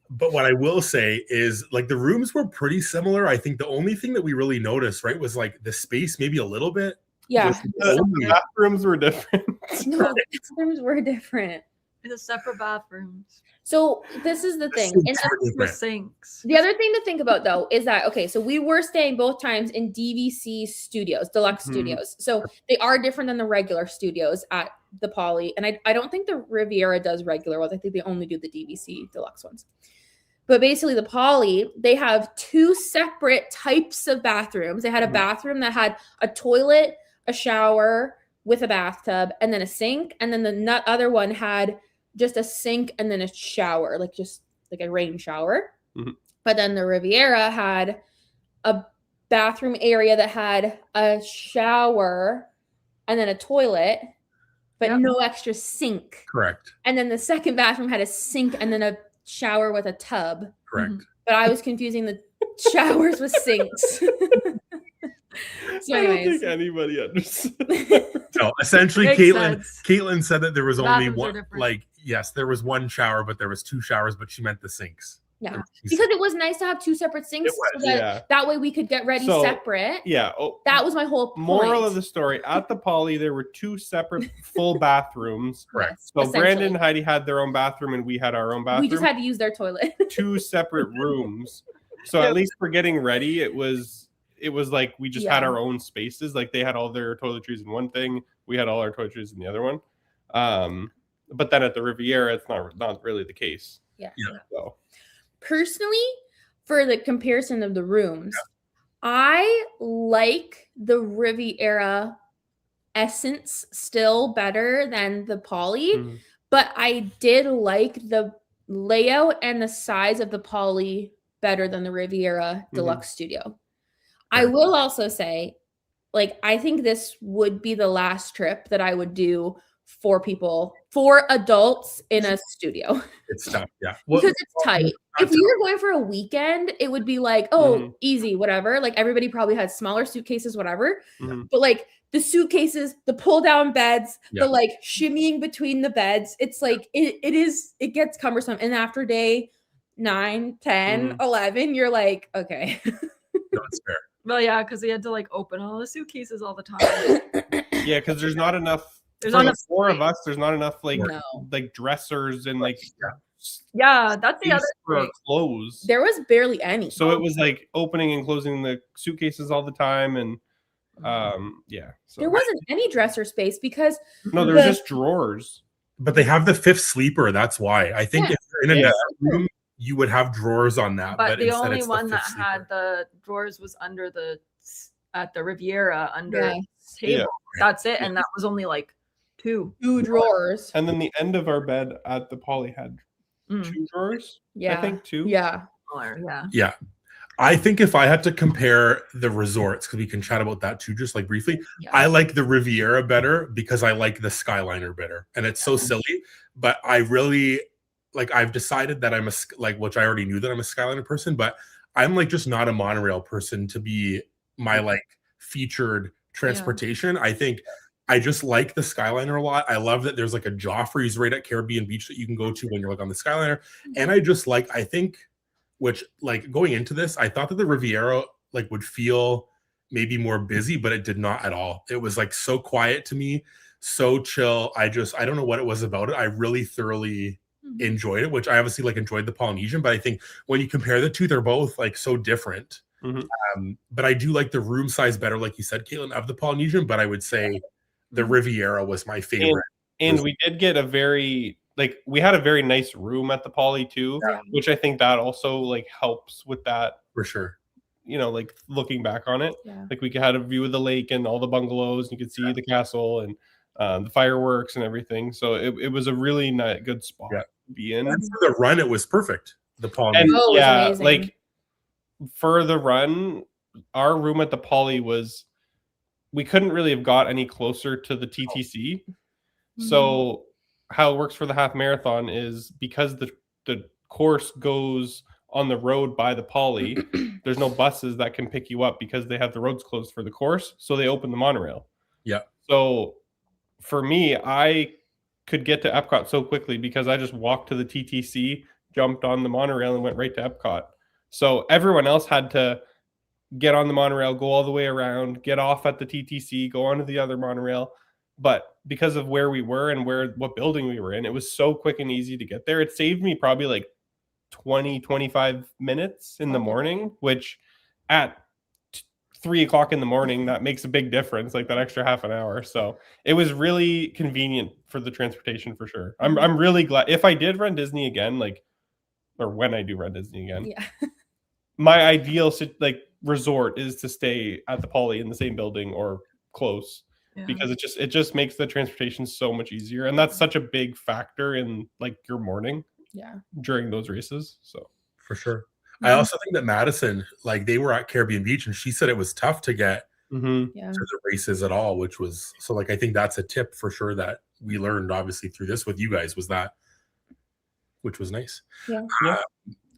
But what I will say is like the rooms were pretty similar. I think the only thing that we really noticed, right, was like the space maybe a little bit. Yeah. The bathrooms were different. No, the bathrooms were different. The separate bathrooms. So this is the thing. And The sinks. the other thing to think about though is that okay, so we were staying both times in DVC studios, deluxe studios. So they are different than the regular studios at the Poly. And I don't think the Riviera does regular ones. I think they only do the DVC deluxe ones. But basically the Poly, they have two separate types of bathrooms. They had a bathroom that had a toilet, a shower with a bathtub, and then a sink. And then the other one had just a sink and then a shower, like just like a rain shower. But then the Riviera had a bathroom area that had a shower and then a toilet, but no extra sink. Correct. And then the second bathroom had a sink and then a shower with a tub. Correct. But I was confusing the showers with sinks. So I don't anyways. think anybody understood. No, essentially Makes Caitlin said that there was only Bathrooms are one, different. like, yes, there was one shower, but there was two showers, but she meant the sinks. Yeah, because it was nice to have two separate sinks. was, So that way we could get ready separate. Yeah. That was my whole point. Moral of the story, at the Poly, there were two separate full bathrooms. Correct. So Brandon and Heidi had their own bathroom and we had our own bathroom. We just had to use their toilet. Two separate rooms. So at least for getting ready, it was like we just had our own spaces. Like they had all their toiletries in one thing. We had all our toiletries in the other one. But then at the Riviera, it's not really the case. Yeah. So personally, for the comparison of the rooms, I like the Riviera essence still better than the Poly, but I did like the layout and the size of the Poly better than the Riviera Deluxe Studio. I will also say, like, I think this would be the last trip that I would do for adults in a studio. It's tough, yeah. Because it's tight. If we were going for a weekend, it would be like, oh, easy, whatever. Like everybody probably had smaller suitcases, whatever. But like the suitcases, the pull down beds, the like shimmying between the beds, it's like it gets cumbersome. And after day 9, 10, 11, you're like, okay. No, it's fair. Well, yeah, because we had to like open all the suitcases all the time. yeah, because there's not enough. There's for not the enough four of space. us. There's not enough like dressers and like Yeah, that's the other for our thing. clothes. There was barely any. So it was like opening and closing the suitcases all the time, and So there wasn't any dresser space because no, there was just drawers. But they have the fifth sleeper. That's why I think if you're in a room, you would have drawers on that. But the instead only it's one the that fifth had the drawers was under at the Riviera under the table. Yeah. That's it, and that was only like two drawers. And then the end of our bed at the Poly had 2 drawers. Yeah, I think 2. Yeah. Yeah. I think if I had to compare the resorts, because we can chat about that too, just like briefly, I like the Riviera better because I like the Skyliner better. And it's so silly, but I really like, I've decided that I'm which I already knew that I'm a Skyliner person, but I'm like just not a monorail person to be my like featured transportation. I think I just like the Skyliner a lot. I love that there's like a Joffrey's right at Caribbean Beach that you can go to when you're like on the Skyliner. And I just like, I think, which like going into this, I thought that the Riviera like would feel maybe more busy, but it did not at all. It was like so quiet to me, so chill. I don't know what it was about it. I really thoroughly enjoyed it, which I obviously like enjoyed the Polynesian, but I think when you compare the two, they're both like so different. But I do like the room size better, like you said, Caitlin, of the Polynesian, but I would say the Riviera was my favorite. And we did get we had a very nice room at the Poly too, which I think that also like helps with that for sure. You know, like looking back on it, like we had a view of the lake and all the bungalows, and you could see the castle and the fireworks and everything. So it was a really good spot to be in. And for the run, it was perfect. The Poly, and like for the run, our room at the Poly was we couldn't really have got any closer to the TTC. So how it works for the half marathon is because the course goes on the road by the Poly, there's no buses that can pick you up because they have the roads closed for the course. So they open the monorail. Yeah. So for me, I could get to Epcot so quickly because I just walked to the TTC, jumped on the monorail, and went right to Epcot. So everyone else had to get on the monorail, go all the way around, get off at the TTC, go onto the other monorail. But because of where we were and what building we were in, it was so quick and easy to get there. It saved me probably like 20-25 minutes in the morning, which at 3 o'clock in the morning, that makes a big difference, like that extra half an hour. So it was really convenient for the transportation for sure. I'm really glad. If I did run Disney again, or when I do run Disney again, my ideal resort is to stay at the Poly in the same building or close, because it just makes the transportation so much easier, and that's such a big factor in like your morning during those races. So for sure. I also think that Madison, like they were at Caribbean Beach and she said it was tough to get to the races at all, which was so like I think that's a tip for sure that we learned obviously through this with you guys, was that, which was nice.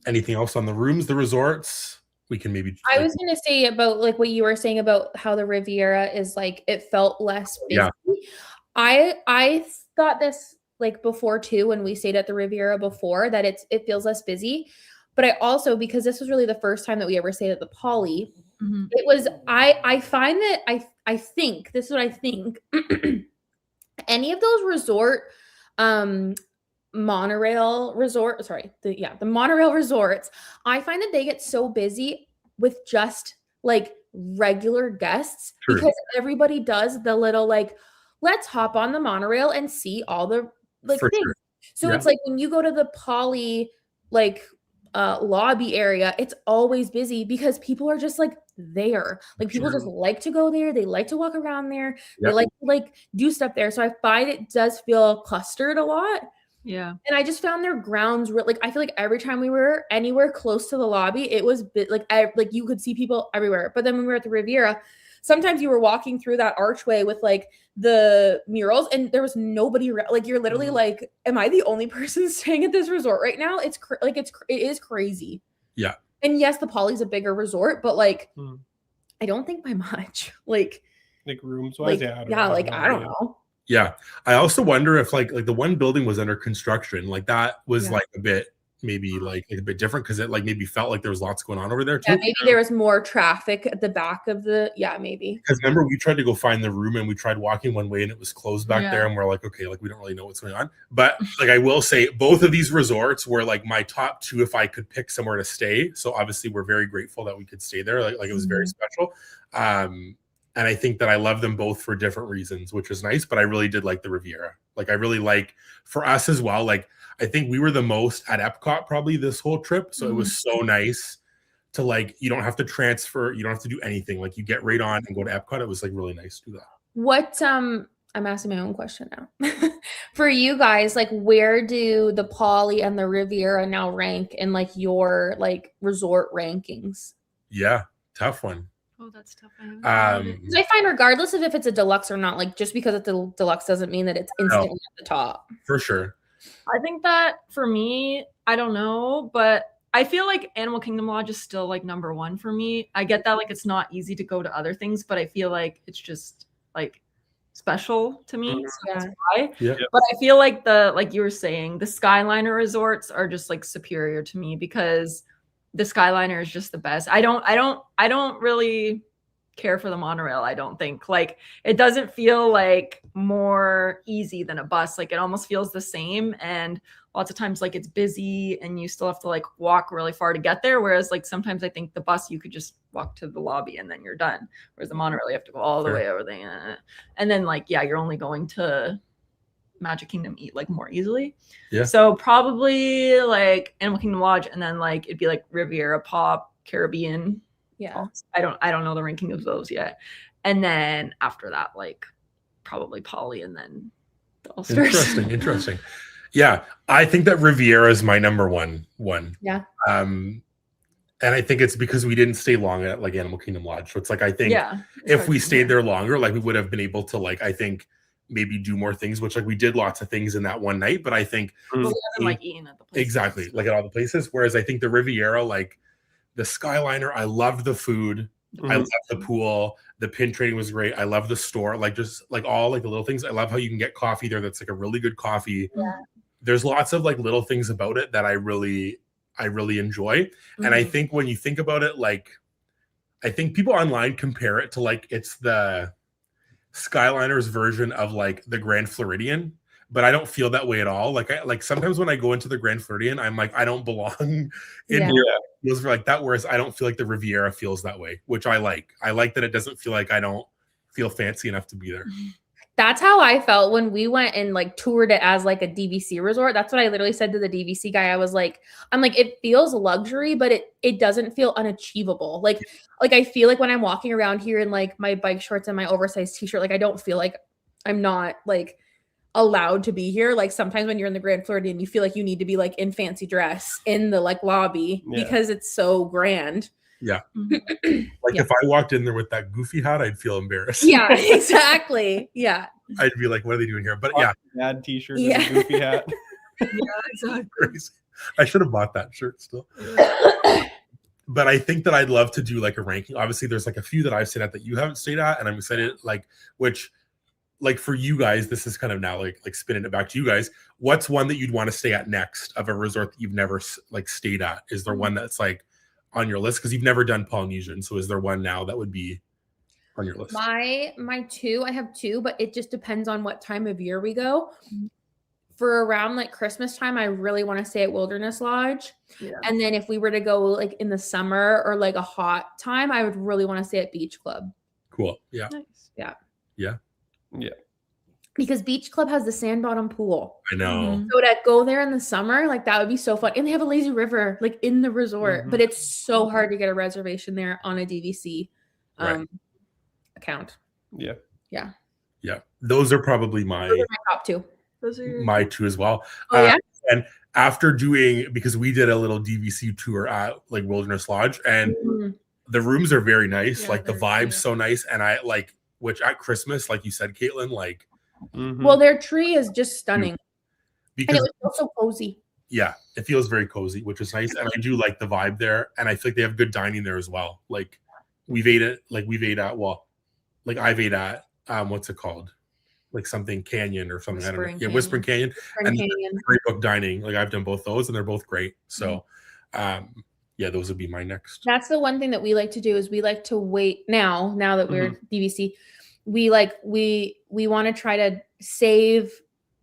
Anything else on the rooms, the resorts? We can maybe I was gonna say about like what you were saying about how the Riviera is like it felt less busy. I thought this like before too when we stayed at the Riviera before, that it feels less busy. But I also, because this was really the first time that we ever stayed at the Poly, it was I find that I think this is what I think. Any of those resort monorail resort, the monorail resorts, I find that they get so busy with just like regular guests because everybody does the little like, let's hop on the monorail and see all the like things. So it's like when you go to the Poly like lobby area, it's always busy because people are just like there. Like people just like to go there. They like to walk around there. They like to like do stuff there. So I find it does feel clustered a lot. Yeah. And I just found their grounds like I feel like every time we were anywhere close to the lobby, it was like you could see people everywhere. But then when we were at the Riviera, sometimes you were walking through that archway with like the murals and there was nobody like you're literally like, am I the only person staying at this resort right now? It is crazy. Yeah. And yes, the Poly's a bigger resort, but like I don't think by much. Like rooms wise, I don't know. Yeah. I also wonder if like the one building was under construction, like that was like a bit maybe like a bit different because it like maybe felt like there was lots going on over there too. Yeah, maybe there was more traffic at the back of the maybe. Because remember we tried to go find the room and we tried walking one way and it was closed back there and we're like, okay, like we don't really know what's going on. But like I will say both of these resorts were like my top two if I could pick somewhere to stay. So obviously we're very grateful that we could stay there. Like it was very special. And I think that I love them both for different reasons, which was nice. But I really did like the Riviera. Like I really like for us as well. Like I think we were the most at Epcot probably this whole trip. So it was so nice to like, you don't have to transfer. You don't have to do anything. Like you get right on and go to Epcot. It was like really nice to do that. What, I'm asking my own question now. For you guys, like where do the Poly and the Riviera now rank in like your like resort rankings? Yeah, tough one. Oh, that's tough. I find regardless of if it's a deluxe or not, like just because it's a deluxe doesn't mean that it's instantly at the top. For sure. I think that for me, I don't know, but I feel like Animal Kingdom Lodge is still like number one for me. I get that like it's not easy to go to other things, but I feel like it's just like special to me. So that's why. Yeah. But I feel like like you were saying, the Skyliner resorts are just like superior to me because the Skyliner is just the best. I don't really care for the monorail. I don't think like it doesn't feel like more easy than a bus. Like it almost feels the same. And lots of times like it's busy and you still have to like walk really far to get there. Whereas like sometimes I think the bus, you could just walk to the lobby and then you're done. Whereas the monorail, you have to go all the way over there. And then like, you're only going to Magic Kingdom Eat like more easily. Yeah. So probably like Animal Kingdom Lodge and then like it'd be like Riviera, Pop, Caribbean. Yeah. I don't know the ranking of those yet. And then after that, like probably Poly and then the Ulsters. Interesting. Yeah. I think that Riviera is my number one. Yeah. And And I think it's because we didn't stay long at like Animal Kingdom Lodge. So it's like, I think Yeah. if we stayed there longer, like we would have been able to like, I think maybe do more things, which like we did lots of things in that one night. But I think But we haven't like eaten at the place. exactly like at all the places. Whereas I think the Riviera, like the Skyliner, I loved the food. I loved the pool. The pin trading was great. I love the store. Like just like all like the little things. I love how you can get coffee there. That's like a really good coffee. Yeah. There's lots of like little things about it that I really enjoy. And I think when you think about it, like I think people online compare it to like it's the Skyliner's version of like the Grand Floridian, but I don't feel that way at all. Like I like sometimes when I go into the Grand Floridian, I'm like I don't belong in here. It feels like that, whereas I don't feel like the Riviera feels that way, which I like. I like that it doesn't feel like I don't feel fancy enough to be there. That's how I felt when we went and like toured it as like a DVC resort. That's what I literally said to the DVC guy. I'm like, it feels luxury, but it doesn't feel unachievable. Like I feel like when I'm walking around here in like my bike shorts and my oversized t-shirt, like I don't feel like I'm not like allowed to be here. Like sometimes when you're in the Grand Floridian, you feel like you need to be like in fancy dress in the like lobby because it's so grand. Yeah. Like if I walked in there with that goofy hat, I'd feel embarrassed. Yeah, exactly. Yeah. I'd be like, what are they doing here? But yeah. Bad t-shirt and a goofy hat. Yeah, exactly. Crazy. I should have bought that shirt still. But I think that I'd love to do like a ranking. Obviously, there's like a few that I've stayed at that you haven't stayed at, and I'm excited, like, which like for you guys, this is kind of now like spinning it back to you guys. What's one that you'd want to stay at next of a resort that you've never like stayed at? Is there one that's like on your list? Because you've never done Polynesian. So is there one now that would be on your list? My two, I have two, but it just depends on what time of year we go. For around like Christmas time, I really want to stay at Wilderness Lodge. Yeah. And then if we were to go like in the summer or like a hot time, I would really want to stay at Beach Club. Cool. Yeah. Nice. Yeah. Yeah. Yeah. Because Beach Club has the sand bottom pool. I know. So to go there in the summer, like that would be so fun. And they have a lazy river like in the resort, but it's so hard to get a reservation there on a DVC account. Yeah. Yeah. Yeah. Those are probably my top two. Those are my two as well. Oh, yeah? And after doing, because we did a little DVC tour at like Wilderness Lodge, and the rooms are very nice. Like the vibe's so nice. And I like, which at Christmas, like you said, Caitlin, like, well, their tree is just stunning. Because and it was so cozy. Yeah, it feels very cozy, which is nice. And I do like the vibe there. And I feel like they have good dining there as well. Like I've ate at, what's it called? Like something Canyon or something. Whispering I don't know. Canyon. Yeah, Whispering Canyon. Whispering Canyon. Great Book Dining. Like I've done both those and they're both great. So yeah, those would be my next. That's the one thing that we like to do is we like to wait now that we're DVC. We want to try to save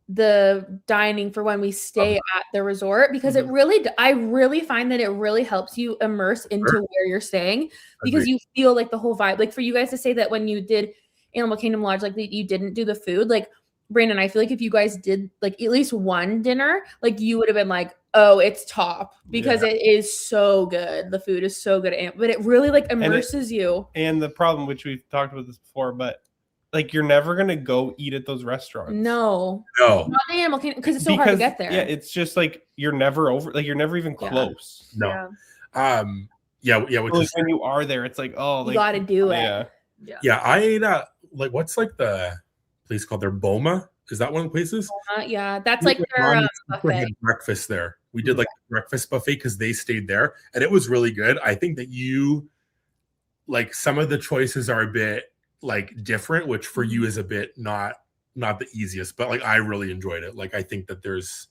the dining for when we stay at the resort because I really find that it really helps you immerse into where you're staying because you feel like the whole vibe. Like for you guys to say that when you did Animal Kingdom Lodge, like you didn't do the food, like Brandon, I feel like if you guys did like at least one dinner, like you would have been like, oh, it's top because it is so good. The food is so good, but it really like immerses you. And the problem, which we've talked about this before, but like you're never gonna go eat at those restaurants. No, not the Animal Kingdom because it's so hard to get there. Yeah, it's just like you're never over, like you're never even close. No. Which is when you are there, it's like, oh, you gotta do it. Yeah, I ate at like what's like the place called their Boma? Is that one of the places? That's like their buffet. Breakfast there. We did like a breakfast buffet because they stayed there, and it was really good. I think that you like some of the choices are a bit like different, which for you is a bit not the easiest, but like I really enjoyed it. Like I think that there's,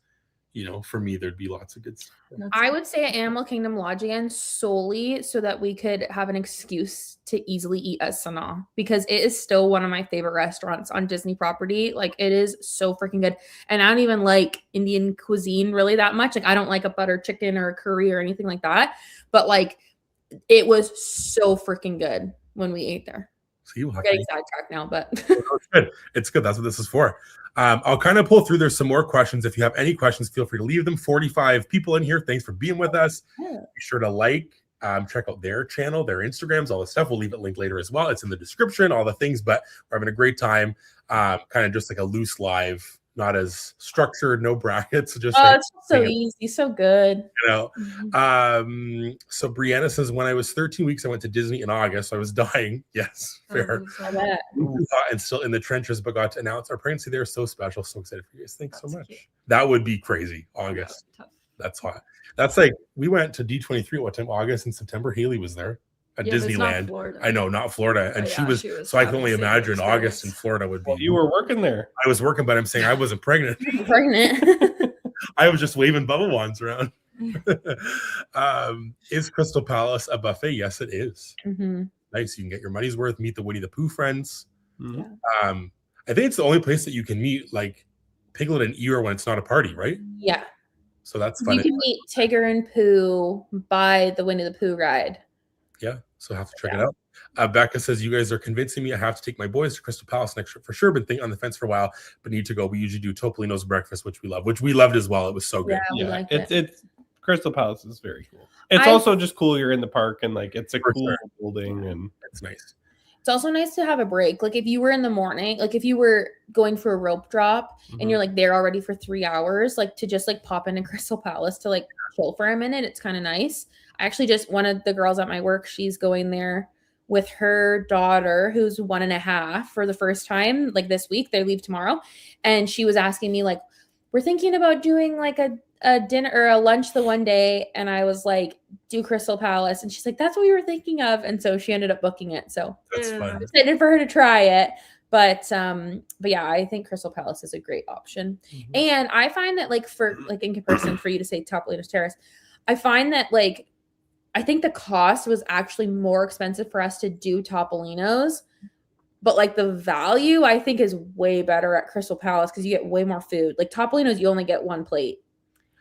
for me there'd be lots of good stuff. I would say at Animal Kingdom Lodge again solely so that we could have an excuse to easily eat at Sanaa because it is still one of my favorite restaurants on Disney property. Like it is so freaking good. And I don't even like Indian cuisine really that much. Like I don't like a butter chicken or a curry or anything like that. But like it was so freaking good when we ate there. So you getting sidetracked now, but it's good. It's good. That's what this is for. I'll kind of pull through. There's some more questions. If you have any questions, feel free to leave them. 45 people in here. Thanks for being with us. Be sure to like, check out their channel, their Instagrams, all the stuff. We'll leave it linked later as well. It's in the description, all the things, but we're having a great time. Kind of just like a loose live, not as structured, no brackets. Just it's so easy, so good. So Brianna says, when I was 13 weeks, I went to Disney in August. I was dying. Yes, fair. And still in the trenches, but got to announce our pregnancy there. So special. So excited for you guys. Thanks so much. Cute. That would be crazy. August. That's hot. That's like, we went to D23 at what time? August and September. Haley was there. At Disneyland. I know, not Florida. And she was so I can only imagine August in Florida would be. Well, you were working there. I was working, but I'm saying I wasn't pregnant. I was just waving bubble wands around. Is Crystal Palace a buffet? Yes, it is. Nice. You can get your money's worth, meet the Winnie the Pooh friends. I think it's the only place that you can meet like Piglet and Eeyore when it's not a party, right? Yeah. So that's fun. You can meet Tigger and Pooh by the Winnie the Pooh ride. Yeah, so I have to check it out. Becca says, you guys are convincing me I have to take my boys to Crystal Palace next trip for sure. Been thinking on the fence for a while, but need to go. We usually do Topolino's breakfast, which we loved as well. It was so good. Yeah, it's Crystal Palace is very cool. It's also just cool you're in the park and like it's a cool building and it's nice. It's also nice to have a break. Like if you were in the morning, like if you were going for a rope drop and you're like there already for 3 hours, like to just like pop into Crystal Palace to like chill for a minute, it's kind of nice. I actually just, one of the girls at my work, she's going there with her daughter who's 1.5 for the first time, like this week. They leave tomorrow. And she was asking me like, we're thinking about doing like a dinner or a lunch the one day. And I was like, do Crystal Palace. And she's like, that's what we were thinking of. And so she ended up booking it. So that's fun. I'm excited for her to try it. But yeah, I think Crystal Palace is a great option. And I find that like for like in comparison for you to say Topolino's Terrace, I find that like, I think the cost was actually more expensive for us to do Topolino's, but like the value I think is way better at Crystal Palace because you get way more food. Like Topolino's, you only get one plate.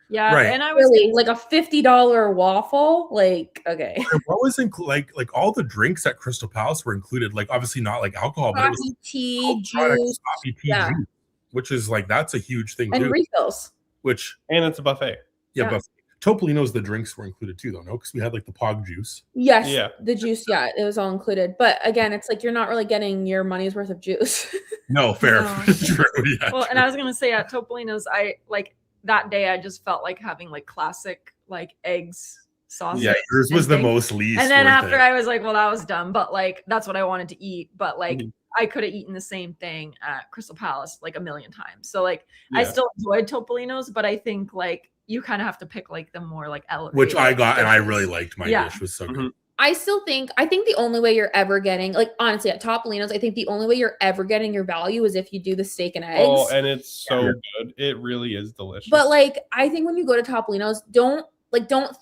Yeah, right. And I was really like a $50 waffle. Like, okay, what was like all the drinks at Crystal Palace were included. Like obviously not like alcohol, but it was tea, juice, coffee, tea, juice, which is like that's a huge thing and too. refills. And it's a buffet. Yeah, buffet. Topolino's the drinks were included too, though, no? Because we had like the Pog juice. Yes, the juice, it was all included. But again, it's like you're not really getting your money's worth of juice. No, fair. No. True. Yeah. Well, and I was gonna say at Topolino's, I like that day I just felt like having like classic like eggs, sausage. Yeah, yours was the most least. And then after I was like, well, that was dumb, but like that's what I wanted to eat. But like I could have eaten the same thing at Crystal Palace like a million times. So like I still enjoyed Topolino's, but I think like you kind of have to pick like the more like elevated. Which I got, and I really liked my dish. Was so good. I think the only way you're ever getting, like honestly at Topolino's, I think the only way you're ever getting your value is if you do the steak and eggs. Oh, and it's so good. It really is delicious. But like, I think when you go to Topolino's, don't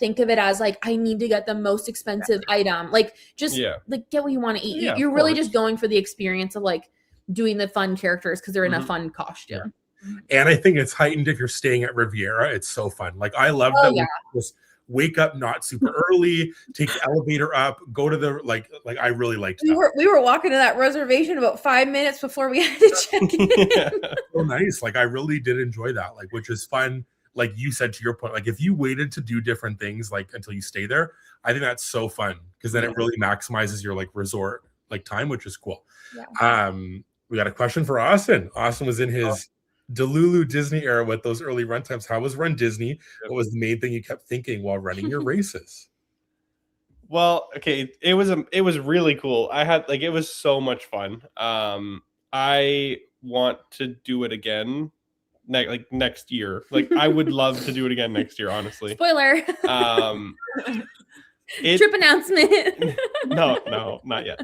think of it as like, I need to get the most expensive item. Like just like get what you want to eat. You're really just going for the experience of like doing the fun characters because they're in a fun costume. Yeah. And I think it's heightened if you're staying at Riviera. It's so fun. Like I love that. Just wake up not super early, take the elevator up, go to the like I really liked that. We were walking to that reservation about 5 minutes before we had to check in. So nice. Like I really did enjoy that. Like which is fun. Like you said to your point, like if you waited to do different things like until you stay there, I think that's so fun because then it really maximizes your like resort like time, which is cool. Yeah. We got a question for Austin. Austin was in his Delulu Disney era with those early run times. How was Run Disney? What was the main thing you kept thinking while running your races? Well, okay, it was really cool. I had like it was so much fun. I want to do it again next year. Like I would love to do it again next year, honestly. Spoiler. Trip announcement. No, not yet.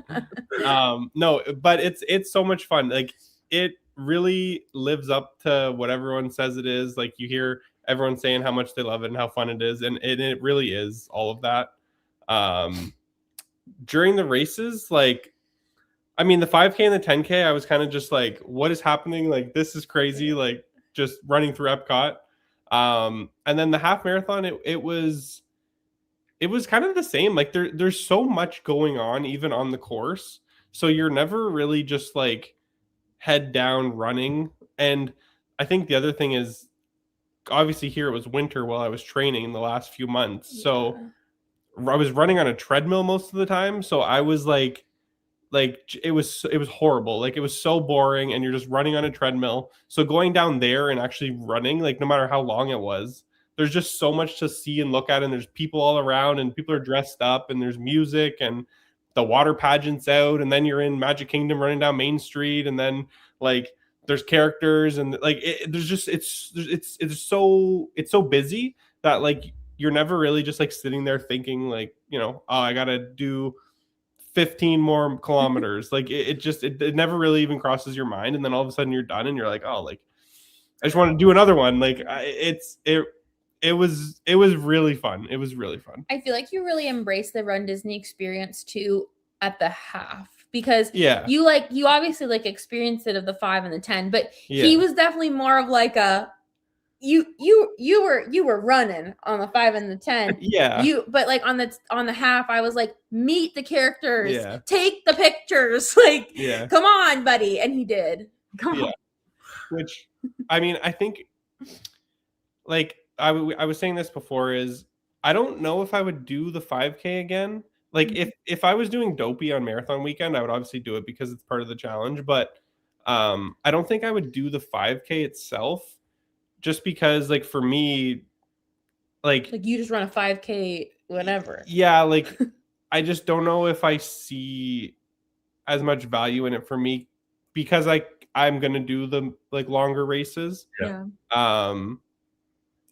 No, but it's so much fun. Like it really lives up to what everyone says it is. Like you hear everyone saying how much they love it and how fun it is, and it really is all of that. During the races, like I mean the 5K and the 10K, I was kind of just like, what is happening? Like this is crazy, like just running through Epcot. And then the half marathon, it was kind of the same. Like there's so much going on even on the course, so you're never really just like head down running. And I think the other thing is obviously here it was winter while I was training the last few months. So I was running on a treadmill most of the time. So I was like like it was horrible. Like it was so boring, and you're just running on a treadmill. So going down there and actually running, like no matter how long it was, there's just so much to see and look at, and there's people all around, and people are dressed up, and there's music, and the water pageant's out, and then you're in Magic Kingdom running down Main Street, and then like there's characters, and like there's just it's so busy that like you're never really just like sitting there thinking like, you know, oh, I gotta do 15 more kilometers. Like it never really even crosses your mind, and then all of a sudden you're done and you're like, oh, like I just want to do another one. Like it was really fun. It was really fun. I feel like you really embraced the Run Disney experience too at the half, because you obviously like experienced it of the 5 and the 10, but he was definitely more of like a you were running on the 5 and the 10. But like on the half, I was like, meet the characters, take the pictures, like come on, buddy. And he did. Come on. Which I mean, I think like I was saying this before, is I don't know if I would do the 5K again. Like if I was doing Dopey on marathon weekend, I would obviously do it because it's part of the challenge, but I don't think I would do the 5K itself, just because like for me, like you just run a 5K whenever. Yeah, like I just don't know if I see as much value in it for me, because I'm gonna do the like longer races.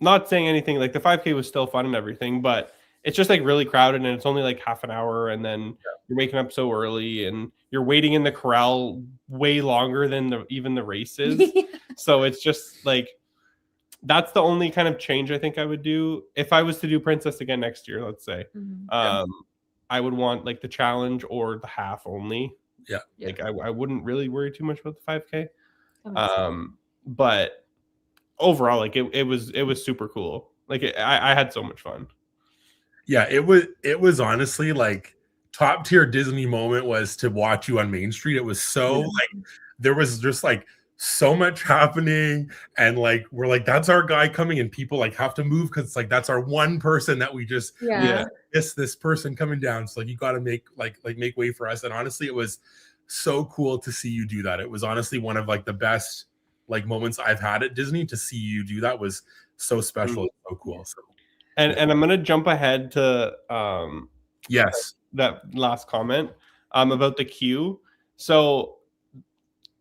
Not saying anything, like the 5K was still fun and everything, but it's just like really crowded, and it's only like half an hour, and then you're waking up so early, and you're waiting in the corral way longer than even the races. So it's just like, that's the only kind of change I think I would do if I was to do Princess again next year, let's say. I would want like the challenge or the half only. Like I wouldn't really worry too much about the 5K. But overall, like it was super cool. Like I had so much fun. Yeah, it was honestly like top tier Disney moment was to watch you on Main Street. It was so like there was just like so much happening, and like we're like, that's our guy coming, and people like have to move because like that's our one person that we just miss this person coming down. So like you got to make make way for us. And honestly, it was so cool to see you do that. It was honestly one of like the best like moments I've had at Disney. To see you do that was so special and so cool. So and I'm gonna jump ahead to that last comment about the queue. So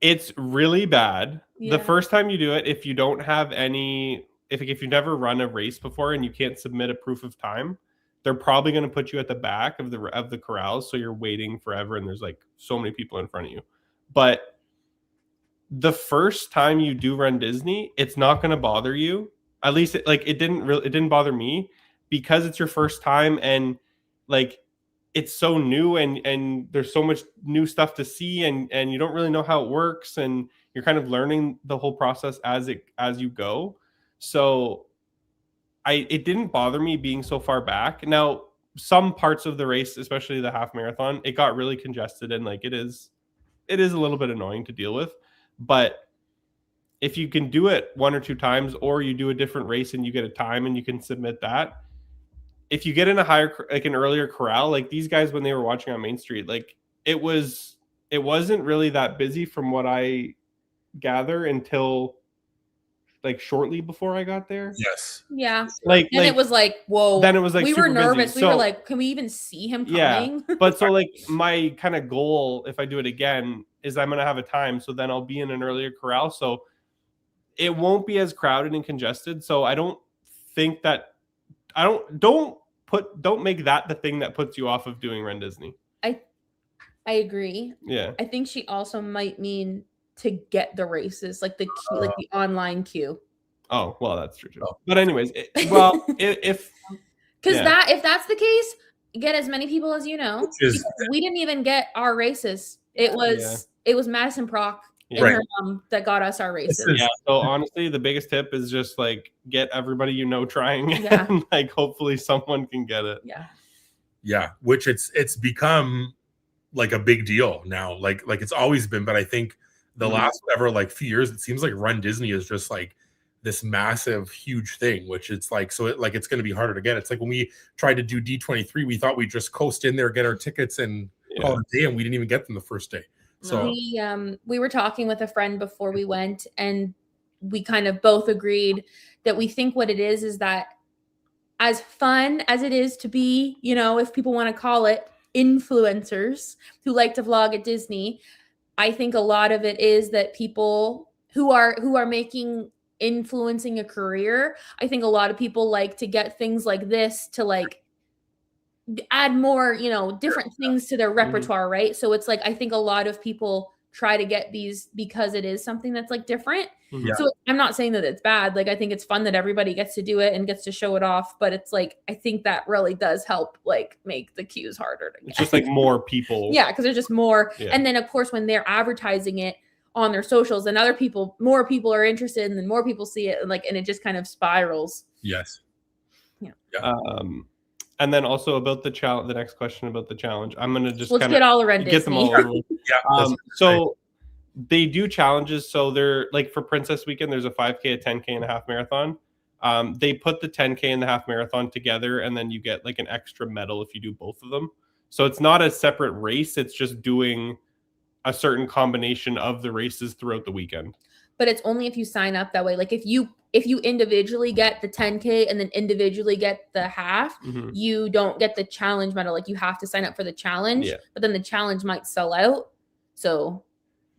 it's really bad. The first time you do it, if you don't have any, if you've never run a race before and you can't submit a proof of time, they're probably going to put you at the back of the corrals, so you're waiting forever, and there's like so many people in front of you. But the first time you do Run Disney, it's not going to bother you. At least it didn't bother me, because it's your first time, and like it's so new, and there's so much new stuff to see, and you don't really know how it works, and you're kind of learning the whole process as you go. So it didn't bother me being so far back. Now, some parts of the race, especially the half marathon, it got really congested, and like it is a little bit annoying to deal with. But if you can do it 1 or 2 times, or you do a different race and you get a time and you can submit that, if you get in a higher, like an earlier corral, like these guys, when they were watching on Main Street, like it wasn't really that busy from what I gather until like shortly before I got there. Like it was like, whoa. Then it was like, we were nervous. Busy. We were like, can we even see him coming? But so like my kind of goal, if I do it again, is I'm gonna have a time, so then I'll be in an earlier corral, so it won't be as crowded and congested. So I don't think that don't make that the thing that puts you off of doing Run Disney. I agree. Yeah. I think she also might mean to get the races, like the queue, like the online queue. Oh, well, that's true too. But anyways, if that's the case, get as many people as you know. Because we didn't even get our races. It was Madison Proc and her mom that got us our races. Yeah. So honestly, the biggest tip is just like get everybody you know trying, and like hopefully someone can get it. Yeah. Which it's become like a big deal now. Like it's always been, but I think the last whatever like few years, it seems like Run Disney is just like this massive, huge thing, which it's like, so it's going to be harder to get. It's like when we tried to do D23, we thought we'd just coast in there, get our tickets, and call it a day, and we didn't even get them the first day. So we were talking with a friend before we went, and we kind of both agreed that we think what it is that as fun as it is to be, you know, if people want to call it influencers who like to vlog at Disney, I think a lot of it is that people who are making influencing a career, I think a lot of people like to get things like this to like add more, you know, different things to their repertoire, right? So it's like I think a lot of people try to get these because it is something that's like different. Yeah. So I'm not saying that it's bad. Like I think it's fun that everybody gets to do it and gets to show it off, but it's like I think that really does help like make the queues harder to get. It's just like more people. Yeah, because there's just more. Yeah. And then of course when they're advertising it on their socials and more people are interested, and then more people see it, and like, and it just kind of spirals. Yes. Yeah. And then also about the challenge, the next question about the challenge, I'm gonna just let's get all around get them all over. Yeah. So they do challenges. So they're like for Princess Weekend, there's a 5K, a 10K, and a half marathon. They put the 10K and the half marathon together, and then you get like an extra medal if you do both of them. So it's not a separate race. It's just doing a certain combination of the races throughout the weekend. But it's only if you sign up that way. Like if you individually get the 10K and then individually get the half, you don't get the challenge medal. Like you have to sign up for the challenge, but then the challenge might sell out. So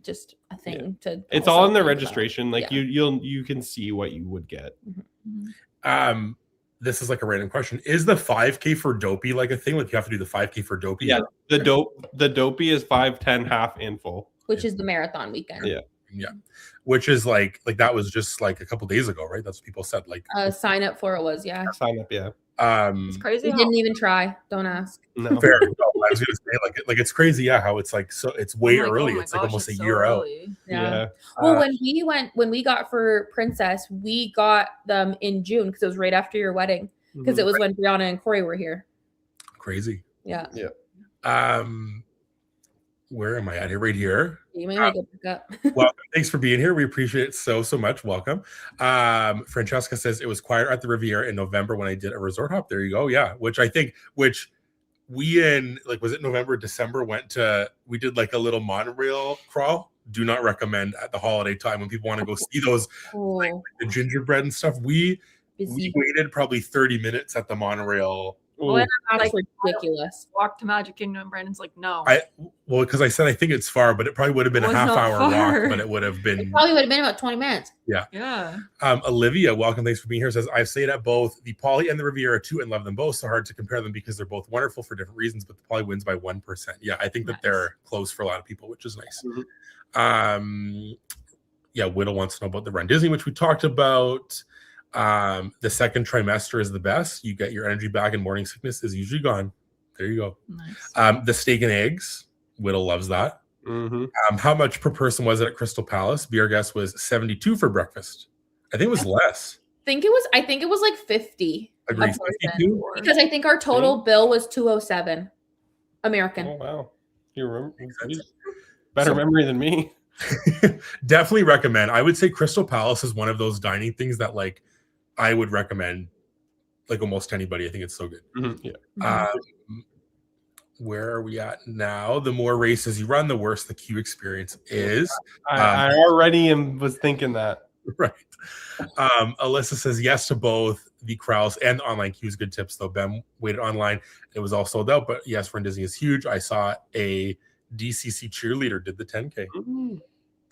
just a thing to. It's all in the registration. Like you can see what you would get. This is like a random question. Is the 5K for dopey like a thing? Like you have to do the 5K for dopey? Yeah. The dopey is 5, 10, half, and full. Which is the marathon weekend. Yeah. Yeah. Which is like that was just like a couple days ago, right? That's what people said. Like sign up for it was, sign up, yeah. It's crazy. We didn't even try. Don't ask. No. Fair. No, I was gonna say like it's crazy, how it's like so it's way early. It's like almost a year out. Yeah. Well, when we got for Princess, we got them in June because it was right after your wedding. Because it was when Brianna and Corey were here. Crazy. Yeah. Yeah. Where am I at here? Right here. You may want to pick up. Well, thanks for being here. We appreciate it so much. Welcome. Francesca says it was quieter at the Riviera in November when I did a resort hop. There you go. Yeah. Which we in like, was it November, December, we did like a little monorail crawl. Do not recommend at the holiday time when people want to go see those like the gingerbread and stuff. We waited probably 30 minutes at the monorail. That's ridiculous. Walk to Magic Kingdom. Brandon's like, no. Because I said I think it's far, but it probably would have been a half-hour walk, but it would have been. It probably would have been about 20 minutes. Yeah. Yeah. Olivia, welcome. Thanks for being here. Says I've stayed at both the Poly and the Riviera too, and love them both. So hard to compare them because they're both wonderful for different reasons. But the Poly wins by 1%. Yeah, I think that they're close for a lot of people, which is nice. Whittle wants to know about the Run Disney, which we talked about. The second trimester is the best. You get your energy back, and morning sickness is usually gone. There you go. Nice. The steak and eggs, Whittle loves that. How much per person was it at Crystal Palace? Be our guest was $72 for breakfast. I think it was less. I think it was like 50. Agreed. 52? Because I think our total bill was $207 American. Oh wow. You remember? Better memory than me. Definitely recommend. I would say Crystal Palace is one of those dining things that like I would recommend like almost anybody. I think it's so good. Where are we at now? The more races you run, the worse the queue experience is. I already was thinking that. Right. Alyssa says yes to both the crowds and the online queues. Good tips though. Ben waited online. It was all sold out, but yes, Run Disney is huge. I saw a DCC cheerleader did the 10K.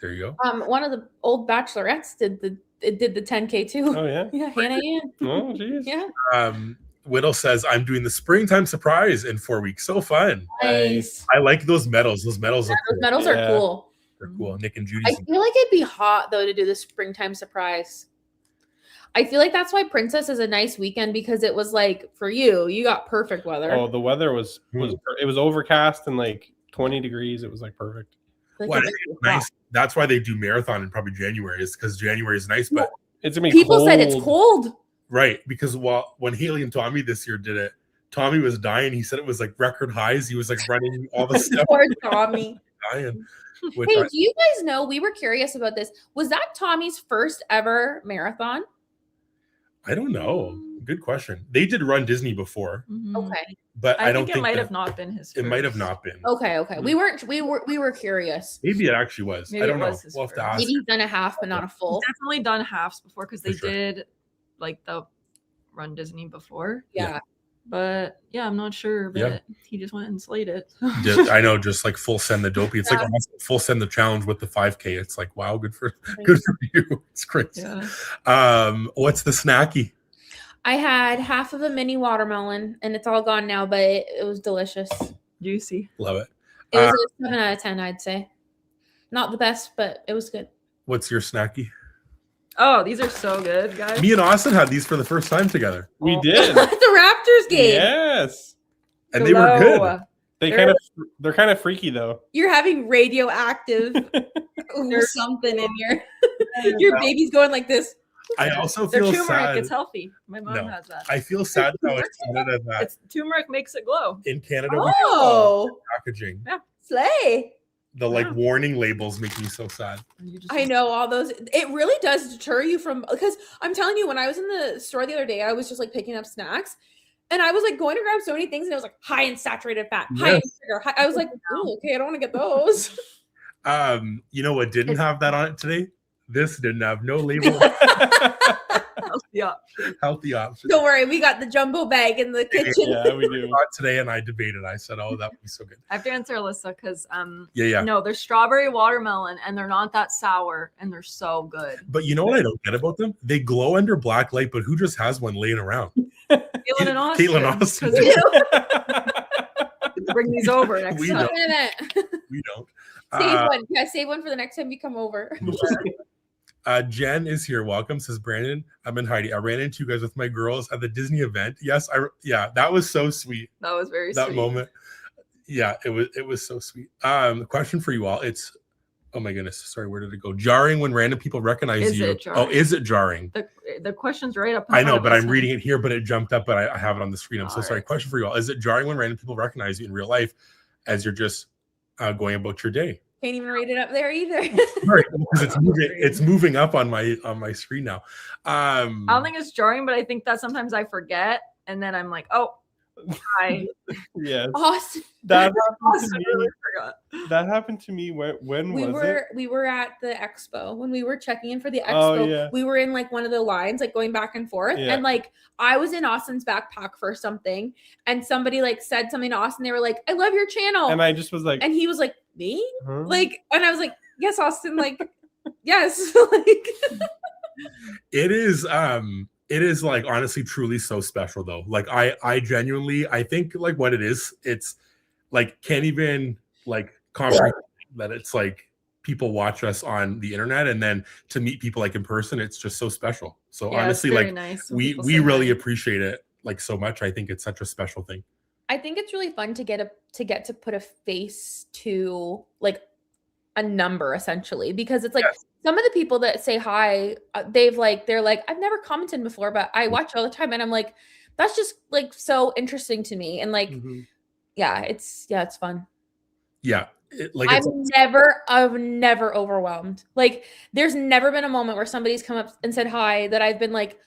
There you go. One of the old bachelorettes did the 10K too. Oh yeah. Yeah, Hannah Ann. Oh geez. Yeah. Whittle says I'm doing the springtime surprise in 4 weeks. So fun. Nice. I like those medals. Those medals are cool. Those medals are cool. They're cool. Nick and Judy. I feel like it'd be hot though to do the springtime surprise. I feel like that's why Princess is a nice weekend because it was like for you got perfect weather. Oh, the weather was it was overcast and like 20 degrees. It was like perfect. Well, nice. That's why they do marathon in probably January, is because January is nice, but it's gonna be people cold. said it's cold. Right, because when Haley and Tommy this year did it, Tommy was dying. He said it was like record highs. He was like running all the stuff. Poor Tommy. Dying. Hey, do you guys know? We were curious about this. Was that Tommy's first ever marathon? I don't know. Good question. They did Run Disney before, Okay. but I don't think it think might have not been his. It might have not been. Okay. We were curious. Maybe it actually was. Maybe I don't it know. was his We'll have to first. ask. Maybe he's done a half, but not a full. He's definitely done halves before because they For sure. did like the Run Disney before. Yeah. But yeah, I'm not sure. But Yeah. he just went and slayed it. I know, just like full send the dopey. It's like almost full send the challenge with the 5K. It's like, wow, good for you. It's crazy. Yeah. What's the snacky? I had half of a mini watermelon, and it's all gone now, but it was delicious. Juicy. Love it. It was a 7 out of 10, I'd say. Not the best, but it was good. What's your snacky? Oh, these are so good, guys. Me and Austin had these for the first time together. We did. The Raptors game. Yes. And they were good. They're kind of freaky though. You're having radioactive or something in your baby's going like this. I also They're feel turmeric. sad. It's healthy. My mom has that. I feel sad how it's Canada that It's turmeric makes it glow. in Canada we Oh, have packaging. Yeah. slay. The like warning labels make me so sad. I know all those. It really does deter you from, because I'm telling you, when I was in the store the other day, I was just like picking up snacks, and I was like going to grab so many things, and it was like high in saturated fat, high in sugar. I was like, oh, okay, I don't want to get those. You know what didn't have that on it today? This didn't have no label. Healthy option. Don't worry, we got the jumbo bag in the kitchen. Yeah, we do. Today, and I debated. I said, "Oh, that would be so good." I have to answer Alyssa because Yeah. No, they're strawberry watermelon and they're not that sour and they're so good. But you know what I don't get about them? They glow under black light, but who just has one laying around? Caitlin and Austin. Caitlin Austin. Bring these over next We time. We don't. Save one. Yeah, save one for the next time you come over. Jen is here. Welcome, says Brandon. I'm in Heidi. I ran into you guys with my girls at the Disney event. Yes, that was so sweet. That was very that sweet. moment. Yeah, it was so sweet. Question for you all. It's, oh my goodness, sorry, where did it go? Jarring when random people recognize you. Oh, is it jarring? The question's right up. I know, but I'm reading it here, but it jumped up, but I have it on the screen. I'm so sorry. Right. Question for you all. Is it jarring when random people recognize you in real life as you're just going about your day? Can't even read it up there either. Right, because it's moving up on my screen now. I don't think it's jarring, but I think that sometimes I forget, and then I'm like, oh, hi. Yes. Austin. That That happened to me. When was it? We were at the expo when we were checking in for the expo. Oh, yeah. We were in like one of the lines, like going back and forth, Yeah. and like I was in Austin's backpack for something, and somebody like said something to Austin. They were like, "I love your channel," And I just was like, and he was like, "Me?" huh? Like, and I was like, "Yes, Austin." Like, yes. Like, It is like honestly truly so special though. Like I genuinely I think like what it is, it's like can't even like comprehend that it's like people watch us on the internet, and then to meet people like in person, it's just so special. So Yeah, honestly, it's very like nice when we people say really hi. appreciate it like so much. I think it's such a special thing. I think it's really fun to get to put a face to like a number essentially, because it's like some of the people that say hi, they're like, I've never commented before, but I watch all the time, and I'm like, that's just like so interesting to me, and like, it's fun. Yeah, I've never overwhelmed. Like, there's never been a moment where somebody's come up and said hi that I've been like,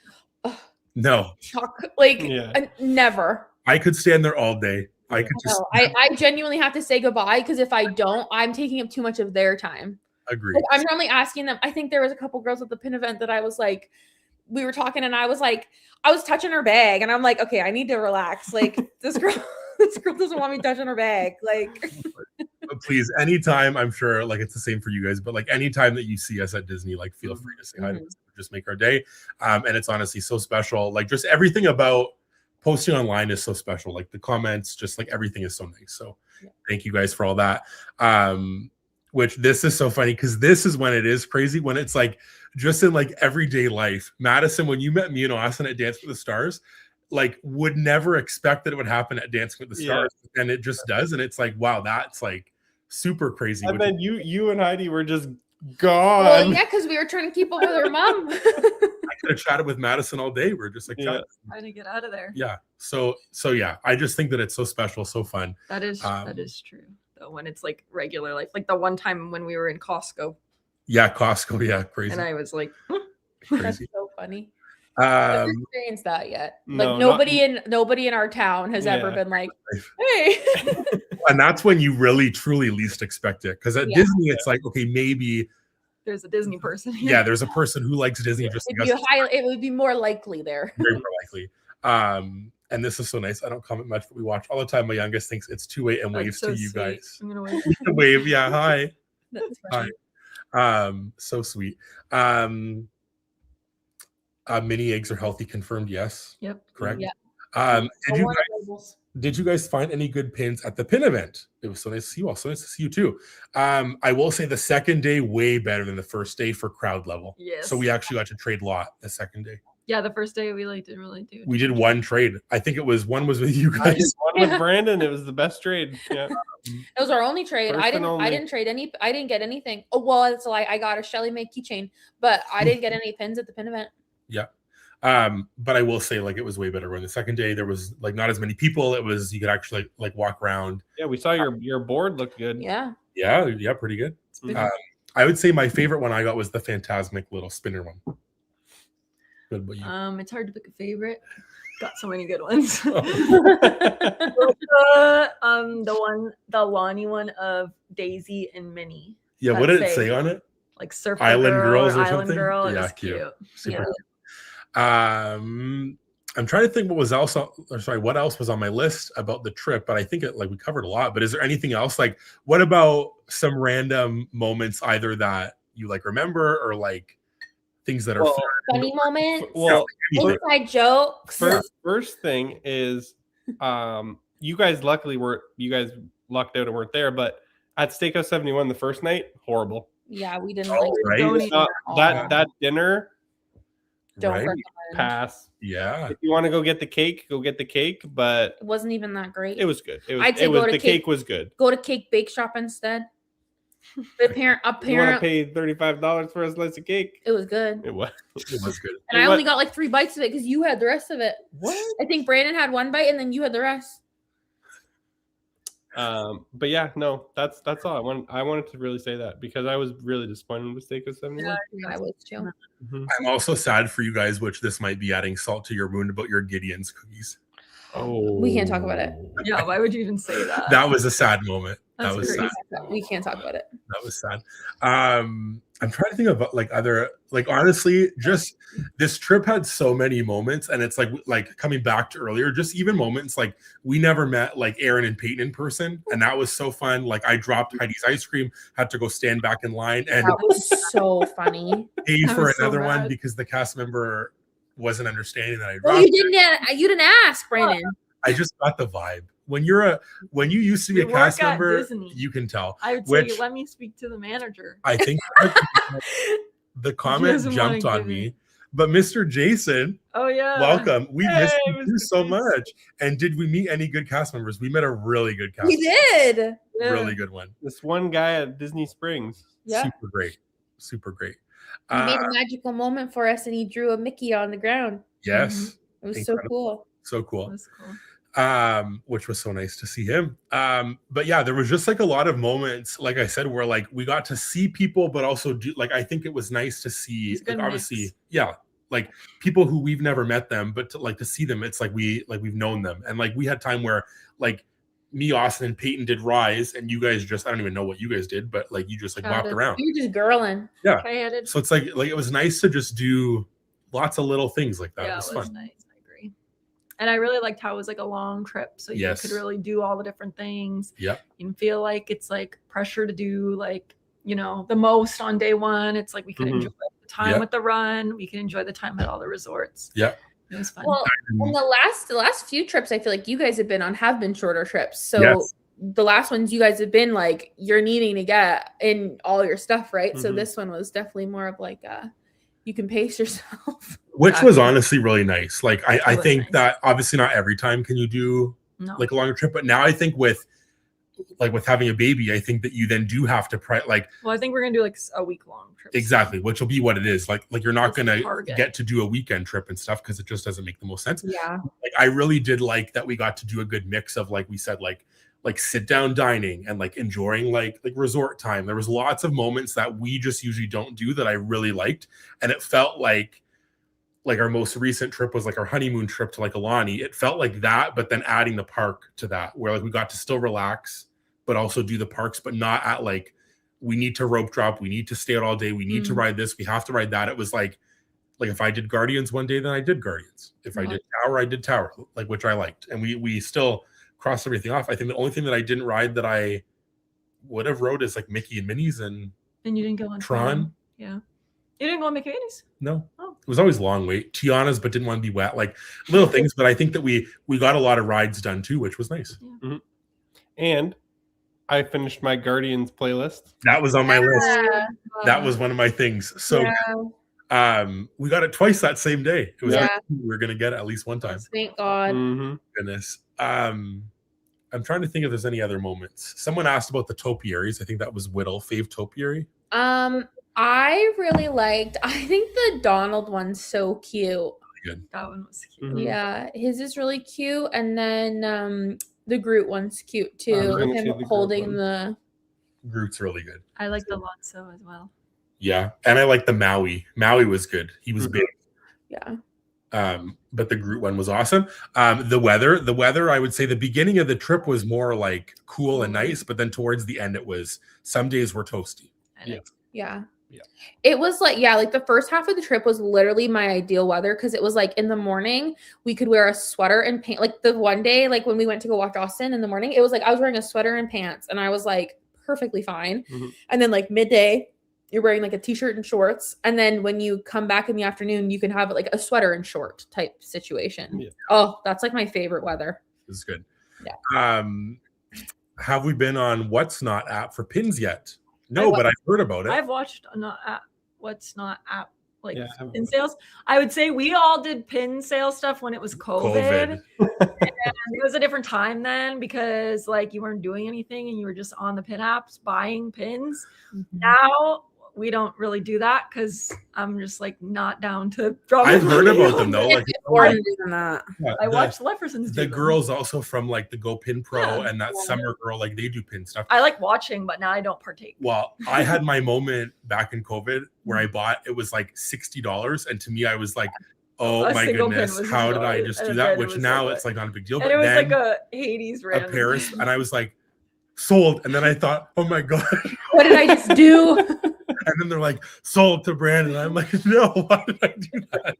oh, no, shock. Like, never. I could stand there all day. I could just. No, I genuinely have to say goodbye, because if I don't, I'm taking up too much of their time. Agree. Like, I'm normally asking them. I think there was a couple girls at the pin event that I was like, we were talking, and I was like, I was touching her bag, and I'm like, okay, I need to relax. Like, this girl doesn't want me touching her bag. Like, but please, anytime, I'm sure like it's the same for you guys, but like anytime that you see us at Disney, like feel free to say hi to us. Just make our day. And it's honestly so special. Like just everything about posting online is so special. Like the comments, just like everything is so nice. So thank you guys for all that. Which this is so funny because this is when it is crazy, when it's like just in like everyday life. Madison, when you met me and Austin at Dance with the Stars, like would never expect that it would happen at Dancing with the Stars, and it just does. And it's like, wow, that's like super crazy. And then you and Heidi were just gone. Well, yeah, because we were trying to keep up with her mom. I could have chatted with Madison all day. We're just like trying to get out of there. Yeah. So yeah, I just think that it's so special, so fun. That is true. Though when it's like regular life, like the one time when we were in Costco. Yeah, Costco. Yeah, crazy. And I was like, that's so funny. I've never experienced that yet. Like No, nobody in our town has ever been like, hey. And that's when you really truly least expect it. Because at Disney, it's like, okay, maybe there's a Disney person. Yeah, there's a person who likes Disney. It would be more likely there. Very more likely. And this is so nice. I don't comment much, but we watch all the time. My youngest thinks it's 2-8 and waves to you guys. I'm gonna wave. Wave, yeah. Hi. That's funny. Hi. So sweet. Mini eggs are healthy, confirmed. Yes. Yep. Correct. Yeah. Did you guys find any good pins at the pin event? It was so nice to see you all. So nice to see you too. I will say the second day way better than the first day for crowd level. Yes. So we actually got to trade lot the second day. Yeah, the first day we didn't really do. We did one trade. I think one was with you I guys. did one with Brandon. It was the best trade. Yeah. It was our only trade. First I and only. didn't trade any. I didn't get anything. Oh well, it's like I got a Shelly Mae keychain, but I didn't get any pins at the pin event. Yeah. But I will say, like, it was way better. When the second day there was like not as many people. It was, you could actually like walk around. Yeah, we saw your board looked good. Yeah. Yeah, pretty good. I would say my favorite one I got was the Phantasmic little spinner one. Good, but you? It's hard to pick a favorite. Got so many good ones. The Lonnie one of Daisy and Minnie. Yeah, what did it say on it? Like Surfer Island Girls or Island something? Girl. It Yeah, was cute. cute. Super. I'm trying to think what else was on my list about the trip, but I think we covered a lot. But is there anything else? Like, what about some random moments either that you like remember or like things that are funny moments? Well, inside jokes. First thing is you guys lucked out and weren't there, but at Steakhouse 71 the first night, horrible. Yeah, we didn't that dinner. Don't right? Pass. Yeah. If you want to go get the cake, go get the cake, but it wasn't even that great. It was good. The cake was good. Go to Cake Bake Shop instead. You want to pay $35 for a slice of cake? It was good. It was good. And I only got like 3 bites of it because you had the rest of it. What? I think Brandon had 1 bite and then you had the rest. But yeah, no, that's all. I wanted to really say that because I was really disappointed with Steakhouse 71. Yeah, I was too. Mm-hmm. I'm also sad for you guys, which this might be adding salt to your wound about your Gideon's cookies. Oh, we can't talk about it. Yeah, why would you even say that? That was a sad moment. That's that was crazy. sad. We can't talk about it. That was sad. I'm trying to think about honestly, just this trip had so many moments, and it's like coming back to earlier, just even moments like we never met like Aaron and Peyton in person, and that was so fun. Like I dropped Heidi's ice cream, had to go stand back in line, and that was so funny. Pay for another one because the cast member wasn't understanding that I dropped. Well, you didn't ask, Brandon. I just got the vibe. When you used to be a cast member, Disney, you can tell. I would say, let me speak to the manager. I think the comment jumped on me. But Mr. Jason, oh yeah, welcome. We missed you so much. And did we meet any good cast members? We met a really good cast. We did. Really good one. This one guy at Disney Springs. Yeah. Super great. He made a magical moment for us, and he drew a Mickey on the ground. Yes. Mm-hmm. It was so cool. So cool. That's cool. Which was so nice to see him. But yeah, there was just like a lot of moments, like I said, where like we got to see people, but also I think it was nice to see, like, obviously, yeah, like people who we've never met them, but to see them, it's like we've known them, and like we had time where like me, Austin, and Peyton did Rise, and you guys just, I don't even know what you guys did, but like you just like walked around. You were just girling. Yeah. So it's like it was nice to just do lots of little things like that. Yeah, it was fun. Nice. And I really liked how it was like a long trip. So you could really do all the different things. Yeah. You feel like it's like pressure to do like, the most on day one. It's like we could enjoy the time with the run. We can enjoy the time at all the resorts. Yeah. It was fun. Well, on the last few trips I feel like you guys have been shorter trips. So the last ones you guys have been like, you're needing to get in all your stuff, right? So this one was definitely more of like you can pace yourself. Which was honestly really nice. Like I think that obviously not every time can you do like a longer trip, but now I think with having a baby, I think that you then do have to well, I think we're gonna do like a week-long trip. Exactly, which will be what it is. Like you're not gonna get to do a weekend trip and stuff because it just doesn't make the most sense. Yeah. Like I really did like that we got to do a good mix of, like we said, like sit down dining and like enjoying like resort time. There was lots of moments that we just usually don't do that I really liked, and it felt like like our most recent trip was like our honeymoon trip to like Alani. It felt like that, but then adding the park to that, where like we got to still relax, but also do the parks, but not at like, we need to rope drop, we need to stay out all day, we need to ride this, we have to ride that. It was like if I did Guardians one day, then I did Guardians. If I did Tower, I did Tower, like, which I liked. And we still crossed everything off. I think the only thing that I didn't ride that I would have rode is like Mickey and Minnie's and you didn't go on Tron. Yeah. You didn't go on Mickey and Minnie's? No. Oh. It was always long wait. Tiana's, but didn't want to be wet. Like little things. But I think that we got a lot of rides done too, which was nice. Yeah. Mm-hmm. And I finished my Guardians playlist. That was on my list. That was one of my things. So we got it twice that same day. It was like we were gonna get it at least one time. Thank God. Mm-hmm. Goodness. I'm trying to think if there's any other moments. Someone asked about the topiaries. I think that was Whittle. Fave topiary. I really liked. I think the Donald one's so cute. Good. That one was cute. Mm-hmm. Yeah, his is really cute, and then the Groot one's cute too. With him holding the. Groot's really good. I like the Lotso as well. Yeah, and I like the Maui. Maui was good. He was big. Yeah. But the Groot one was awesome. The weather, I would say the beginning of the trip was more like cool and nice, but then towards the end, it was some days were toasty. Yeah. It was like, like the first half of the trip was literally my ideal weather because it was like in the morning we could wear a sweater and pants. Like the one day, like when we went to go watch Austin in the morning, it was like I was wearing a sweater and pants and I was like perfectly fine. Mm-hmm. And then like midday, you're wearing like a t-shirt and shorts. And then when you come back in the afternoon, you can have like a sweater and short type situation. Yeah. Oh, that's like my favorite weather. This is good. Yeah. Have we been on What's Not app for pins yet? No, but I've heard about it. I've watched What's Not app like pin sales. I would say we all did pin sale stuff when it was COVID. And it was a different time then because like you weren't doing anything and you were just on the pin apps buying pins. Mm-hmm. Now we don't really do that because I'm just like not down to drop. I've heard about them though. Like I watched Lefersons. The girls also from like the Go Pin Pro and that Summer Girl, like they do pin stuff. I like watching, but now I don't partake. Well, I had my moment back in COVID where I bought it was like $60, and to me I was like, oh my goodness, how did I just do that? Which now it's like not a big deal. And but it was then like a Hades random. A Paris, and I was like sold, and then I thought, oh my god, what did I just do? And then they're like, sold to Brandon. I'm like, no, why did I do that?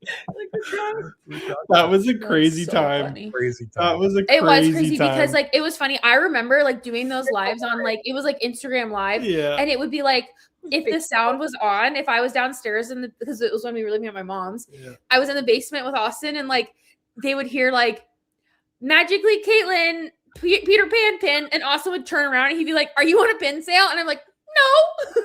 That was a crazy time. Crazy time. That was a crazy It was crazy time. because like it was funny. I remember like doing those lives on like it was like Instagram Live. Yeah. And it would be like if the sound was on, if I was downstairs because it was when we were living at my mom's, I was in the basement with Austin and like they would hear like magically Caitlin, Peter Pan pin, and Austin would turn around and he'd be like, "Are you on a pin sale?" And I'm like, "No."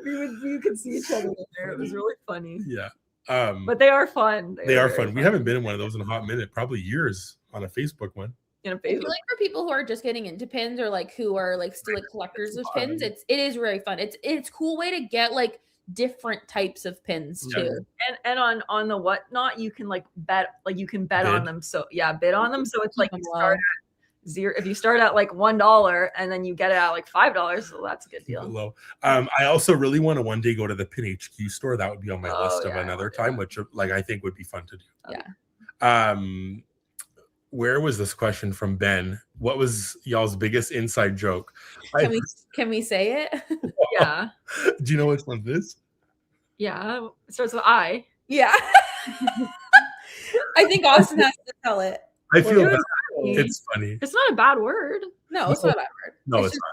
You could see each other in there. It was really funny. Yeah. But they are fun. They are fun. We haven't been in one of those in a hot minute, probably years, on a Facebook one. In a I feel like for people who are just getting into pins or like who are like still like collectors of pins, it is very fun. It's a cool way to get like different types of pins too. And on the Whatnot, you can like bet on them. So bid on them. So it's like you start at zero. If you start at like $1 and then you get it at like $5, so that's a good deal. Low. I also really want to one day go to the Pin HQ store. That would be on my list of another time, which like I think would be fun to do. Yeah. Where was this question from Ben? What was y'all's biggest inside joke? Can we say it? Yeah. Do you know which one this is? Yeah. It starts with I. Yeah. I think Austin has to tell it. I feel bad. It's funny. It's not a bad word. No, it's not a bad word. No, it's not.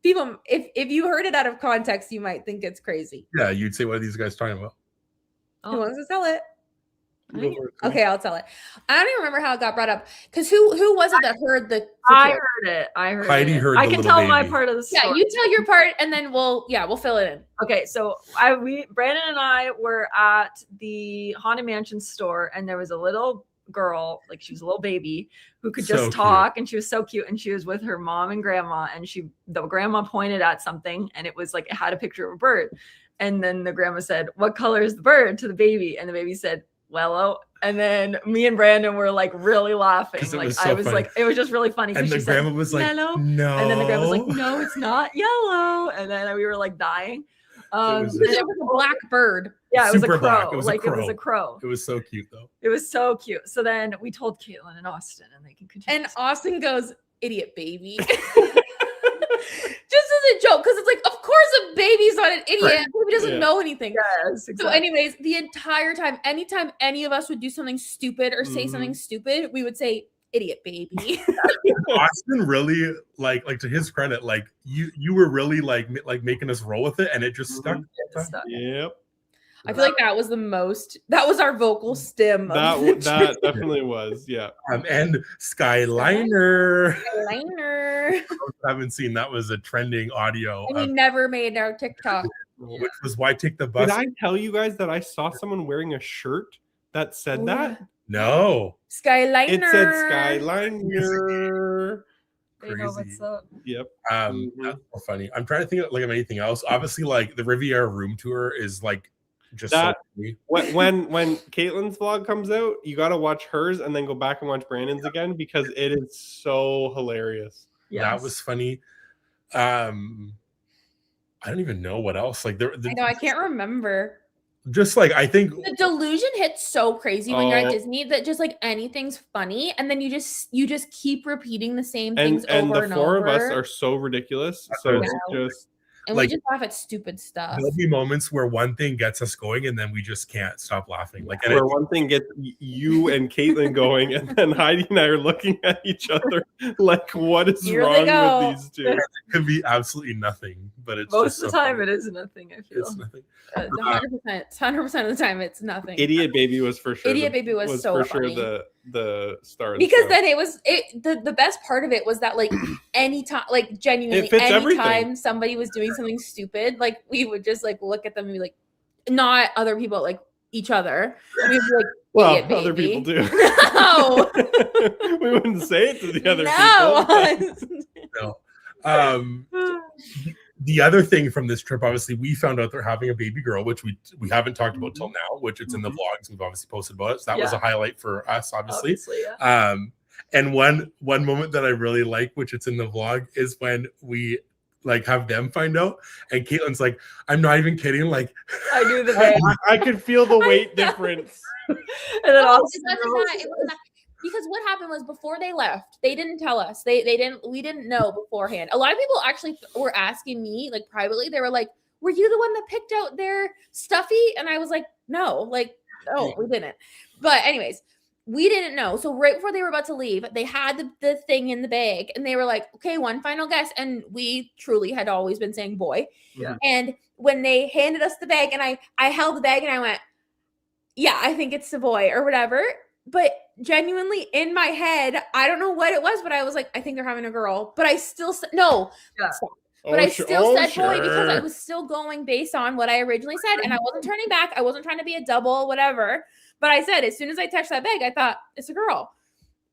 People, if you heard it out of context, you might think it's crazy. Yeah, you'd say, what are these guys talking about? Who wants to tell it? Okay, I'll tell it. I don't even remember how it got brought up. Because who was it that heard the I heard it. Heidi heard I can tell my part of the story. Yeah, you tell your part and then we'll fill it in. Okay, so Brandon and I were at the Haunted Mansion store and there was a little girl, like she was a little baby who could just talk, and she was so cute, and she was with her mom and grandma, and the grandma pointed at something and it was like it had a picture of a bird, and then the grandma said, "What color is the bird?" to the baby, and the baby said, "Wello." And then me and Brandon were like really laughing. Like I was like, it was just really funny. And the grandma was like, "Yellow." No. And then the grandma was like, "No, it's not yellow." And then we were like dying. It was a black bird. Yeah, it was a Super crow. black. It was like a crow. it was a crow. It was so cute though. It was so cute. So then we told Caitlin and Austin, and they can continue. And Austin goes, "Idiot baby." Just as a joke, because it's like, of course a baby's not an idiot. Right. Baby doesn't know anything. Yes, exactly. So anyways, the entire time, anytime any of us would do something stupid or say something stupid, we would say, "Idiot baby." Austin really like to his credit, like you were really like making us roll with it, and it just stuck. Yep. I feel like that was our vocal stem. That definitely was, yeah. And Skyliner. Skyliner. I haven't seen that was a trending audio. And we never made our TikTok. Which was why take the bus. Did I tell you guys that I saw someone wearing a shirt that said that? No. Skyliner. It said Skyliner. They know what's up. Yep. That's so funny. I'm trying to think of anything else. Obviously, like the Riviera room tour is like just that, so when Caitlin's vlog comes out, you got to watch hers and then go back and watch Brandon's again because it is so hilarious. Yes. That was funny. I don't even know what else. Like I know, I can't remember. Just like I think the delusion hits so crazy when you're at Disney that just like anything's funny, and then you just keep repeating the same things over and over. And the four of us are so ridiculous. So it's just. And like, we just laugh at stupid stuff. There'll be moments where one thing gets us going and then we just can't stop laughing. Like where one thing gets you and Caitlin going, and then Heidi and I are looking at each other like, what is wrong with these two? It could be absolutely nothing, but it's most of the time it is nothing. I feel it's nothing. 100% of the time it's nothing. Idiot Baby was for sure. Idiot Baby was so for funny. Sure the star. Because then the best part of it was that like anytime, like genuinely anytime somebody was doing something stupid, like we would just like look at them and be like, not other people, like each other. We'd be like, well, other people do. No. We wouldn't say it to the other people. No. The other thing from this trip, obviously, we found out they're having a baby girl, which we haven't talked about till now, which it's in the vlogs. We've obviously posted about it. So that was a highlight for us, obviously. And one moment that I really like, which it's in the vlog, is when we like have them find out, and Caitlin's like, "I'm not even kidding. Like, I knew the baby. I could feel the weight difference." And then because what happened was before they left, they didn't tell us. We didn't know beforehand. A lot of people actually were asking me like privately. They were like, "Were you the one that picked out their stuffy?" And I was like, "No, like, no, we didn't." But anyways, we didn't know. So right before they were about to leave, they had the thing in the bag, and they were like, "Okay, one final guess." And we truly had always been saying boy. Yeah. And when they handed us the bag, and I held the bag, and I went, "Yeah, I think it's the boy," or whatever. But genuinely in my head, I don't know what it was, but I was like, I think they're having a girl. But I still said no. Yeah. But I still said boy because I was still going based on what I originally said, and I wasn't turning back. I wasn't trying to be a double, whatever. But I said as soon as I touched that bag, I thought it's a girl.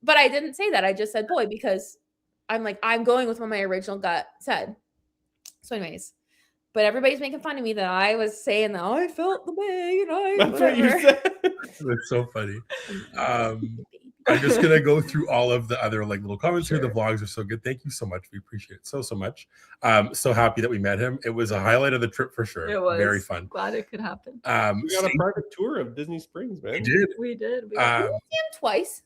But I didn't say that. I just said boy because I'm like, I'm going with what my original gut said. So, anyways. But everybody's making fun of me that I was saying that I felt the bag and That's what you said. That's so funny. I'm just gonna go through all of the other like little comments here. The vlogs are so good. Thank you so much. We appreciate it so much. So happy that we met him. It was a highlight of the trip for sure. It was very fun. Glad it could happen. We got a private tour of Disney Springs, man. We did. We did. Did you see him twice?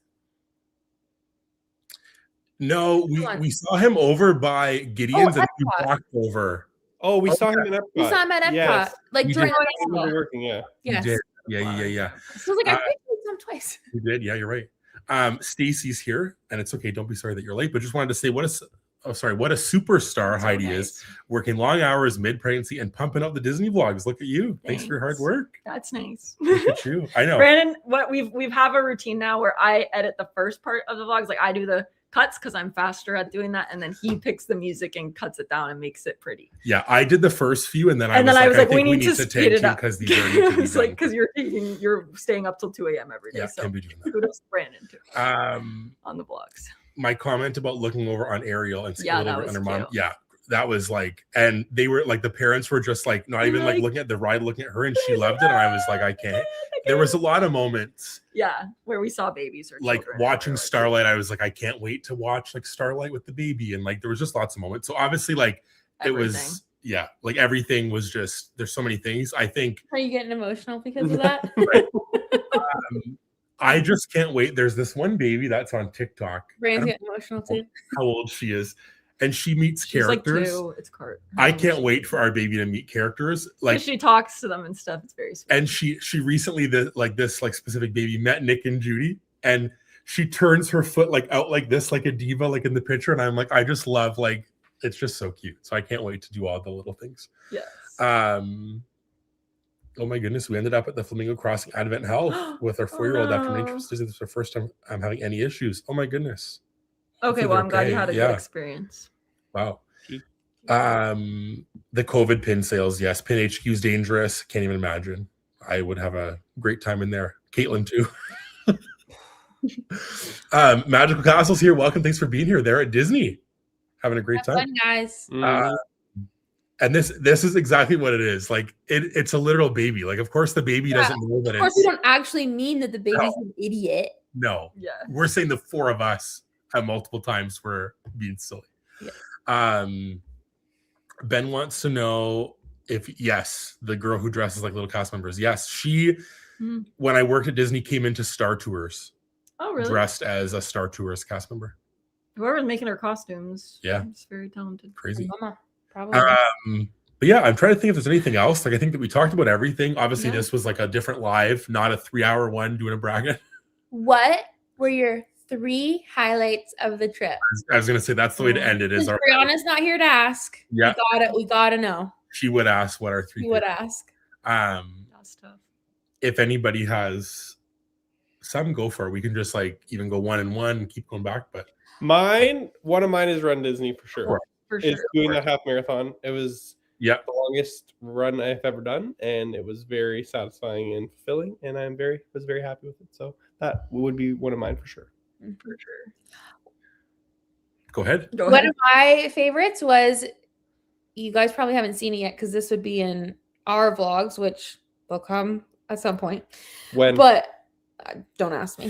No, we saw him over by Gideon's and we walked over. Oh, we saw him in Epcot. We saw him at Epcot. Yes. Like during working, yeah. Yes. Yeah. So I was like, I think we saw him twice. You did, yeah, you're right. Stacy's here, and it's okay. Don't be sorry that you're late, but just wanted to say what a superstar Heidi is, working long hours mid-pregnancy and pumping out the Disney vlogs. Look at you. Thanks for your hard work. That's nice. Look at you. I know. Brandon, what we've have a routine now where I edit the first part of the vlogs. Like I do the cuts because I'm faster at doing that, and then he picks the music and cuts it down and makes it pretty. Yeah, I did the first few, and then I was like, we need to speed it up because these are it's like because you're staying up till 2 a.m. every day. Yeah, so can be doing that. kudos to Brandon too. On the vlogs. My comment about looking over on Ariel and seeing a little bit on her mom. Cute. Yeah, that was like, and they were like, the parents were just like not even like looking at the ride, looking at her, and she loved it, and I was like, I can't. There was a lot of moments. Yeah, where we saw babies or like watching Starlight. I was like, I can't wait to watch like Starlight with the baby, and like there was just lots of moments. So obviously, like it was yeah, like everything was just, there's so many things. I think. Are you getting emotional because of that? I just can't wait. There's this one baby that's on TikTok. Brand's getting emotional too. How old she is. And she meets She's characters. Like 2. It's Cart. I can't wait for our baby to meet characters. Like she talks to them and stuff. It's very sweet. And she recently, this specific baby met Nick and Judy, and she turns her foot like out like this, like a diva, like in the picture. And I'm like, I just love, like, it's just so cute. So I can't wait to do all the little things. Yes. Oh my goodness, we ended up at the Flamingo Crossing Advent Health with our 4-year-old after many trips. This is the first time I'm having any issues. Oh my goodness. Okay, well, I'm glad you had a good experience. Wow. The COVID pin sales, yes. Pin HQ is dangerous. Can't even imagine. I would have a great time in there. Caitlin too. Magical Castles here. Welcome. Thanks for being here. They're at Disney. Having a great time. Fun, guys. And this is exactly what it is. Like it's a literal baby. Like, of course, the baby doesn't know that. Of course, we don't actually mean that the baby's an idiot. No. Yeah. We're saying the 4 of us at multiple times were being silly. Yeah. Ben wants to know if, yes, the girl who dresses like little cast members. Yes, she, when I worked at Disney, came into Star Tours. Oh, really? Dressed as a Star Tours cast member. Whoever's making her costumes. Yeah. It's very talented. Crazy. Probably. But yeah, I'm trying to think if there's anything else. Like, I think that we talked about everything. Obviously, this was like a different live, not a 3-hour one doing a bracket. What were your 3 highlights of the trip? I was going to say that's the way to end it. Is our Brianna's not here to ask. Yeah. We gotta know. She would ask what our 3. She would ask. That's tough. If anybody has some, go for it. We can just like even go 1 and 1 and keep going back. But one of mine is Run Disney for sure. For sure. It's doing that half marathon. It was the longest run I've ever done, and it was very satisfying and fulfilling, and was very happy with it. So that would be one of mine for sure. For sure. Go ahead. One of my favorites was, you guys probably haven't seen it yet because this would be in our vlogs, which will come at some point. When? But don't ask me.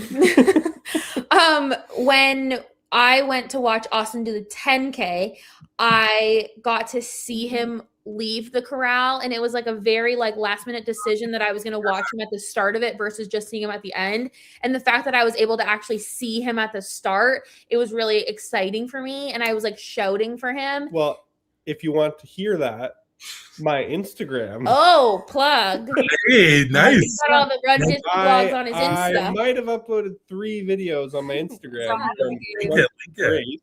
When I went to watch Austin do the 10K, I got to see him leave the corral, and it was like a very like last minute decision that I was going to watch him at the start of it versus just seeing him at the end. And the fact that I was able to actually see him at the start, it was really exciting for me, and I was like shouting for him. Well, if you want to hear that, my Instagram. Oh, plug. Hey, nice. He's got all the Run Disney vlogs on his Insta. I might have uploaded 3 videos on my Instagram. Link it.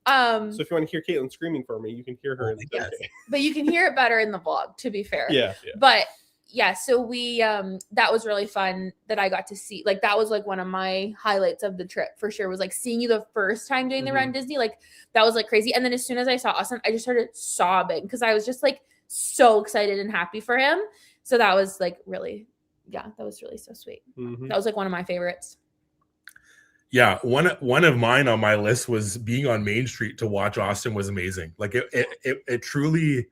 So if you want to hear Caitlin screaming for me, you can hear her in the yes. But you can hear it better in the vlog, to be fair. Yeah. But yeah, so we that was really fun that I got to see. Like that was like one of my highlights of the trip for sure, was like seeing you the first time doing the Run Disney. Like that was like crazy. And then as soon as I saw Austin, I just started sobbing because I was just like so excited and happy for him. So that was like really, that was really so sweet. That was like one of my favorites. Yeah, one of mine on my list was being on Main Street to watch Austin was amazing. Like it truly,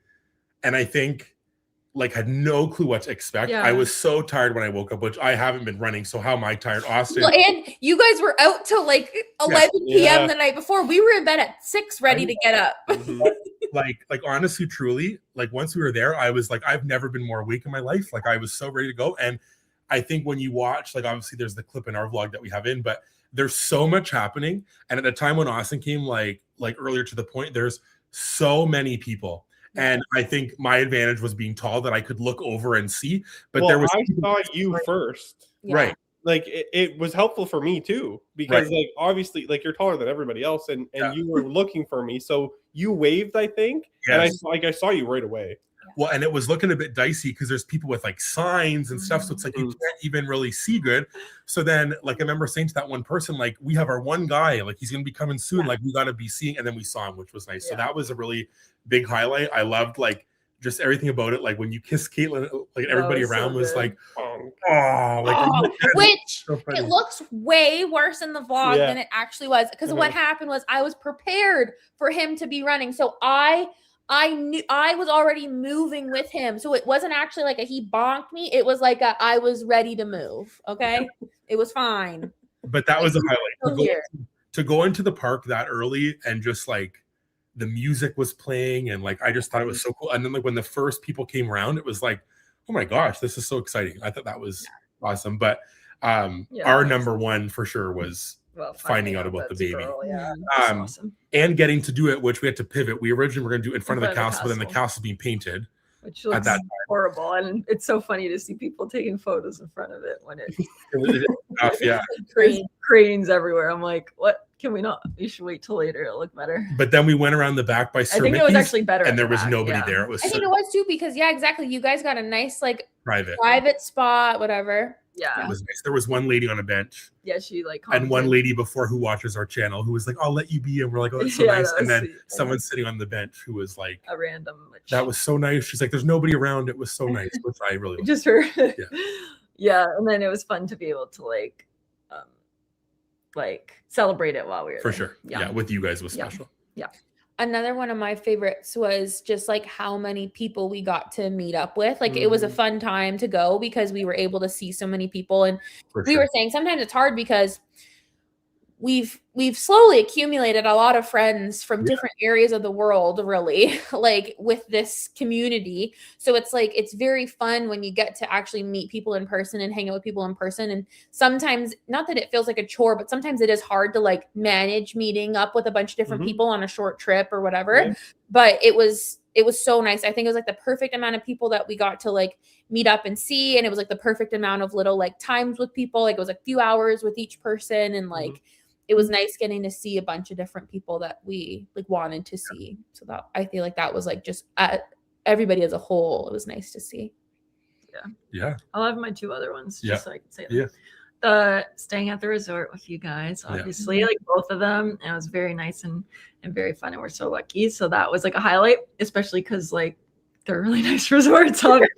and I think like had no clue what to expect. Yeah. I was so tired when I woke up, which I haven't been running. So how am I tired? Austin. Well, and you guys were out till like 11 p.m. the night before. We were in bed at 6 ready to get up. Like honestly, truly, like once we were there, I was like, I've never been more awake in my life. Like I was so ready to go. And I think when you watch, like obviously there's the clip in our vlog that we have in, but there's so much happening. And at the time when Austin came, like earlier to the point, there's so many people. And I think my advantage was being tall that I could look over and see. But there was I saw you first. Right. Like it was helpful for me too, because like obviously like you're taller than everybody else, and you were looking for me. So you waved, I think. Yes. And I saw you right away. Well, and it was looking a bit dicey because there's people with like signs and stuff. So it's like you can't even really see good. So then like I remember saying to that one person, like, we have our one guy, like he's gonna be coming soon. Like we gotta be seeing, and then we saw him, which was nice. So that was a really big highlight. I loved like just everything about it. Like when you kiss Caitlin, like everybody around was like, which it looks way worse in the vlog than it actually was. Because what happened was I was prepared for him to be running. So I knew I was already moving with him. So it wasn't actually like he bonked me. It was like I was ready to move. Okay. It was fine. But that was a highlight. To go into the park that early and just like the music was playing, and like I just thought it was so cool. And then like when the first people came around, it was like, oh my gosh, this is so exciting. I thought that was awesome. But our number one for sure was finding out about the baby. Girl, awesome. And getting to do it, which we had to pivot. We originally were going to do it in front of the castle, but then the castle being painted, which looks horrible. And it's so funny to see people taking photos in front of it when cranes everywhere. I'm like, what? Can we not? You should wait till later. It'll look better. But then we went around the back by Sir I think Mickey's, it was actually better. And there was nobody there. It was I think it was too, because exactly. You guys got a nice like private spot, whatever. Yeah. It was nice. There was one lady on a bench. Yeah, she like commented. And one lady before who watches our channel who was like, I'll let you be. And we're like, oh, that's so nice. And then someone sitting on the bench who was like a random that was so nice. She's like, there's nobody around. It was so nice, which I really liked. Just her. Yeah. And then it was fun to be able to like celebrate it while we were for there. Sure. Yeah, with you guys was special. Yeah. Another one of my favorites was just like how many people we got to meet up with. Like it was a fun time to go because we were able to see so many people. And we were saying sometimes it's hard because we've slowly accumulated a lot of friends from different areas of the world, really, like with this community. So it's like, it's very fun when you get to actually meet people in person and hang out with people in person. And sometimes, not that it feels like a chore, but sometimes it is hard to like manage meeting up with a bunch of different people on a short trip or whatever. Yeah. But it was so nice. I think it was like the perfect amount of people that we got to like meet up and see. And it was like the perfect amount of little like times with people. Like it was a few hours with each person. And like, it was nice getting to see a bunch of different people that we like wanted to see. So that I feel like that was like just everybody as a whole. It was nice to see. Yeah. I'll have my two other ones just so I can say them. Yeah. Staying at the resort with you guys, obviously, like both of them. And it was very nice and very fun. And we're so lucky. So that was like a highlight, especially because like they're really nice resorts. Like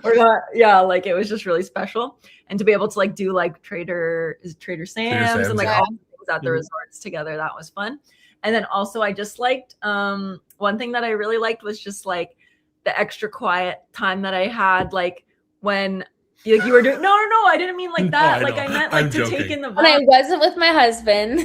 it was just really special. And to be able to like do like Trader Sam's and like all the things at the resorts together, that was fun. And then also I just liked one thing that I really liked was just like the extra quiet time that I had, like when you were doing I didn't mean like that. I meant like to take in the vibe. And I wasn't with my husband.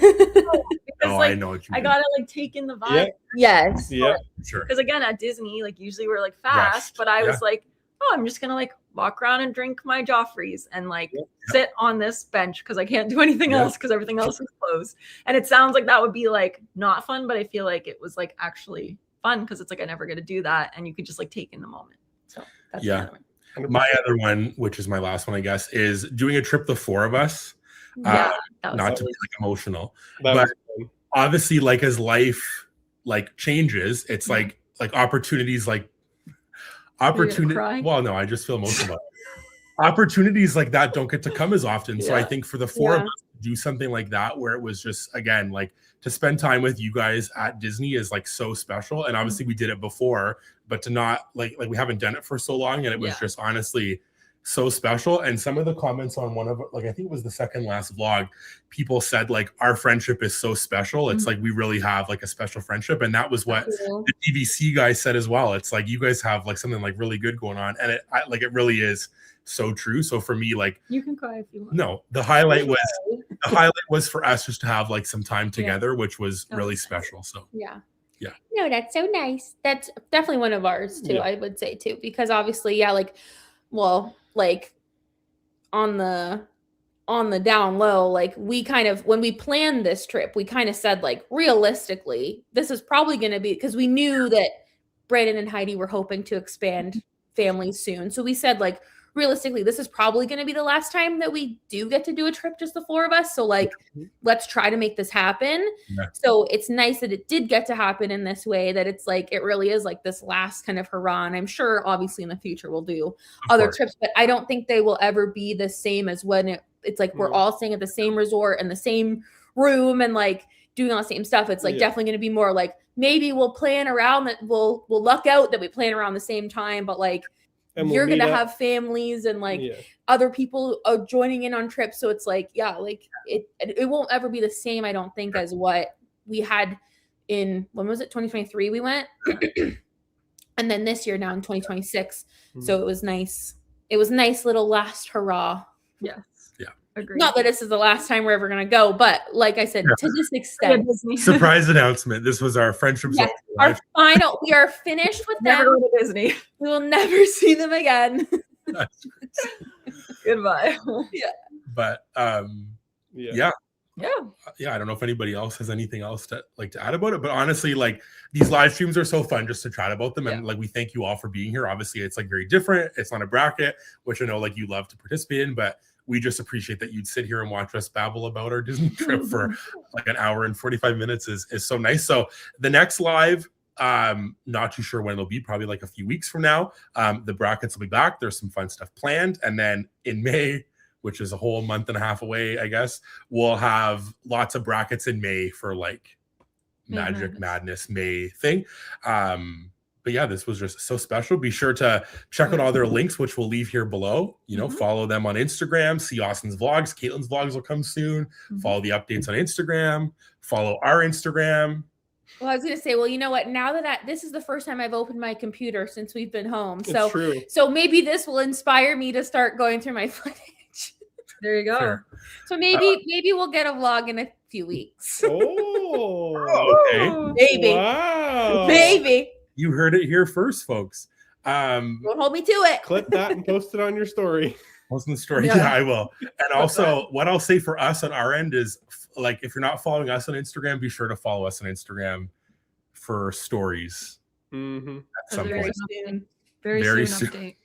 I know what you mean. I gotta like take in the vibe. Yeah. Yes. Yeah. Sure. Because again, at Disney, like usually we're like fast, but I was like, I'm just gonna like walk around and drink my Joffreys and like sit on this bench because I can't do anything else because everything else is closed. And it sounds like that would be like not fun, but I feel like it was like actually fun because it's like I never get to do that, and you could just like take in the moment. So that's the other one. My other one, which is my last one, I guess, is doing a trip, the four of us. Not to be like emotional, but obviously, like as life like changes, it's like opportunities, well, no, I just feel emotional. Opportunities like that don't get to come as often. So I think for the four of us to do something like that, where it was just again like to spend time with you guys at Disney is like so special. And obviously we did it before, but to not like we haven't done it for so long, and it was just honestly so special. And some of the comments on one of like I think it was the second last vlog, people said like our friendship is so special. It's like we really have like a special friendship, and that was what the DVC guy said as well. It's like you guys have like something like really good going on, and it really is so true. So for me, like you can cry if you want. No, the highlight was for us just to have like some time together, which was really special. So no, that's so nice. That's definitely one of ours too. I would say too, because obviously like on the down low, like we kind of, when we planned this trip, we kind of said like realistically this is probably going to be, because we knew that Brandon and Heidi were hoping to expand families soon, so we said like realistically this is probably going to be the last time that we do get to do a trip, just the four of us. So like let's try to make this happen. So it's nice that it did get to happen in this way, that it's like it really is like this last kind of hurrah. And I'm sure obviously in the future we'll do other trips, but I don't think they will ever be the same as when it's like we're all staying at the same resort and the same room and like doing all the same stuff. It's like definitely going to be more like maybe we'll plan around that, we'll luck out that we plan around the same time, but like you're going to have families and like other people are joining in on trips. So it's like, it won't ever be the same, I don't think, as what we had in, when was it? 2023 we went. And then this year now in 2026. So it was nice. It was nice little last hurrah. Yes. Yeah. Agreed. Not that this is the last time we're ever gonna go, but like I said, to this extent. Surprise announcement. This was our friendship. Yes, our final. We are finished with Never them. go to Disney. We will never see them again. Goodbye. But yeah. I don't know if anybody else has anything else to add about it, but honestly, like these live streams are so fun just to chat about them, and like we thank you all for being here. Obviously, it's like very different. It's not a bracket, which I know like you love to participate in, but we just appreciate that you'd sit here and watch us babble about our Disney trip for like an hour and 45 minutes is so nice. So the next live, not too sure when it'll be, probably like a few weeks from now. The brackets will be back. There's some fun stuff planned, and then in May, which is a whole month and a half away, I guess, we'll have lots of brackets in May for like Magic Madness May thing. But yeah, this was just so special. Be sure to check out all their links, which we'll leave here below. You know, follow them on Instagram, see Austin's vlogs. Caitlin's vlogs will come soon. Follow the updates on Instagram. Follow our Instagram. Well, I was going to say, well, you know what? Now that this is the first time I've opened my computer since we've been home. So maybe this will inspire me to start going through my footage. There you go. Sure. So maybe we'll get a vlog in a few weeks. Okay. Maybe. Wow. Maybe. You heard it here first, folks. Don't hold me to it. Clip that and post it on your story. Post in the story. Yeah, I will. And also, what I'll say for us on our end is, like, if you're not following us on Instagram, be sure to follow us on Instagram for stories. At some point. Very soon. Update.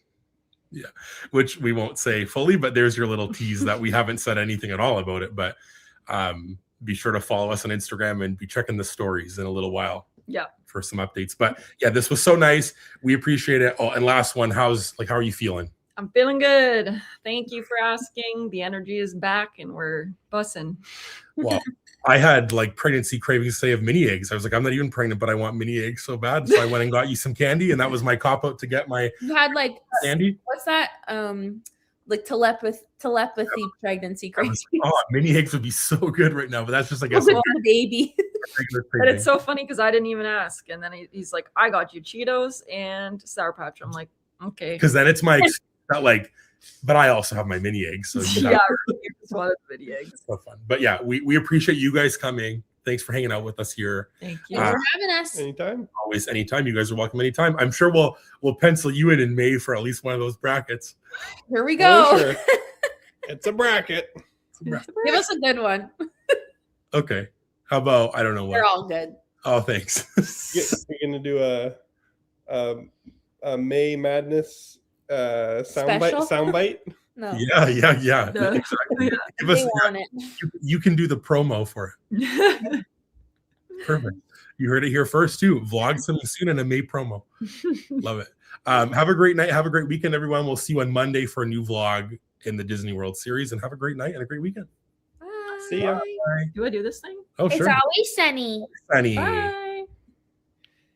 Yeah, which we won't say fully, but there's your little tease that we haven't said anything at all about it. But be sure to follow us on Instagram and be checking the stories in a little while. Yeah, for some updates. But yeah, this was so nice. We appreciate it. Oh, and last one, how are you feeling? I'm feeling good. Thank you for asking. The energy is back and we're bussing. Well, I had like pregnancy cravings today of mini eggs. I was like, I'm not even pregnant, but I want mini eggs so bad. So I went and got you some candy, and that was my cop out to get my You had like candy. What's that? Like telepathy pregnancy cravings. Oh, mini eggs would be so good right now, but that's just like a baby. But it's so funny because I didn't even ask, and then he's like, "I got you Cheetos and Sour Patch." I'm like, "Okay." Because then it's my not like, but I also have my mini eggs. So you just wanted mini eggs. So fun. But yeah, we appreciate you guys coming. Thanks for hanging out with us here. Thank you for having us. Anytime. Always, anytime. You guys are welcome anytime. I'm sure we'll pencil you in May for at least one of those brackets. Here we go. Oh, sure. It's a bracket. Give us a good one. Okay. How about, I don't know what. They're all good. Oh, thanks. You're gonna do a May Madness soundbite. No. Yeah. Exactly. Give us you can do the promo for it. Perfect. You heard it here first too. Vlog coming soon and a May promo. Love it. Have a great night. Have a great weekend, everyone. We'll see you on Monday for a new vlog in the Disney World series, and have a great night and a great weekend. Bye. See ya. Bye. Do I do this thing? Oh, It's sure. always sunny. Sunny. Bye.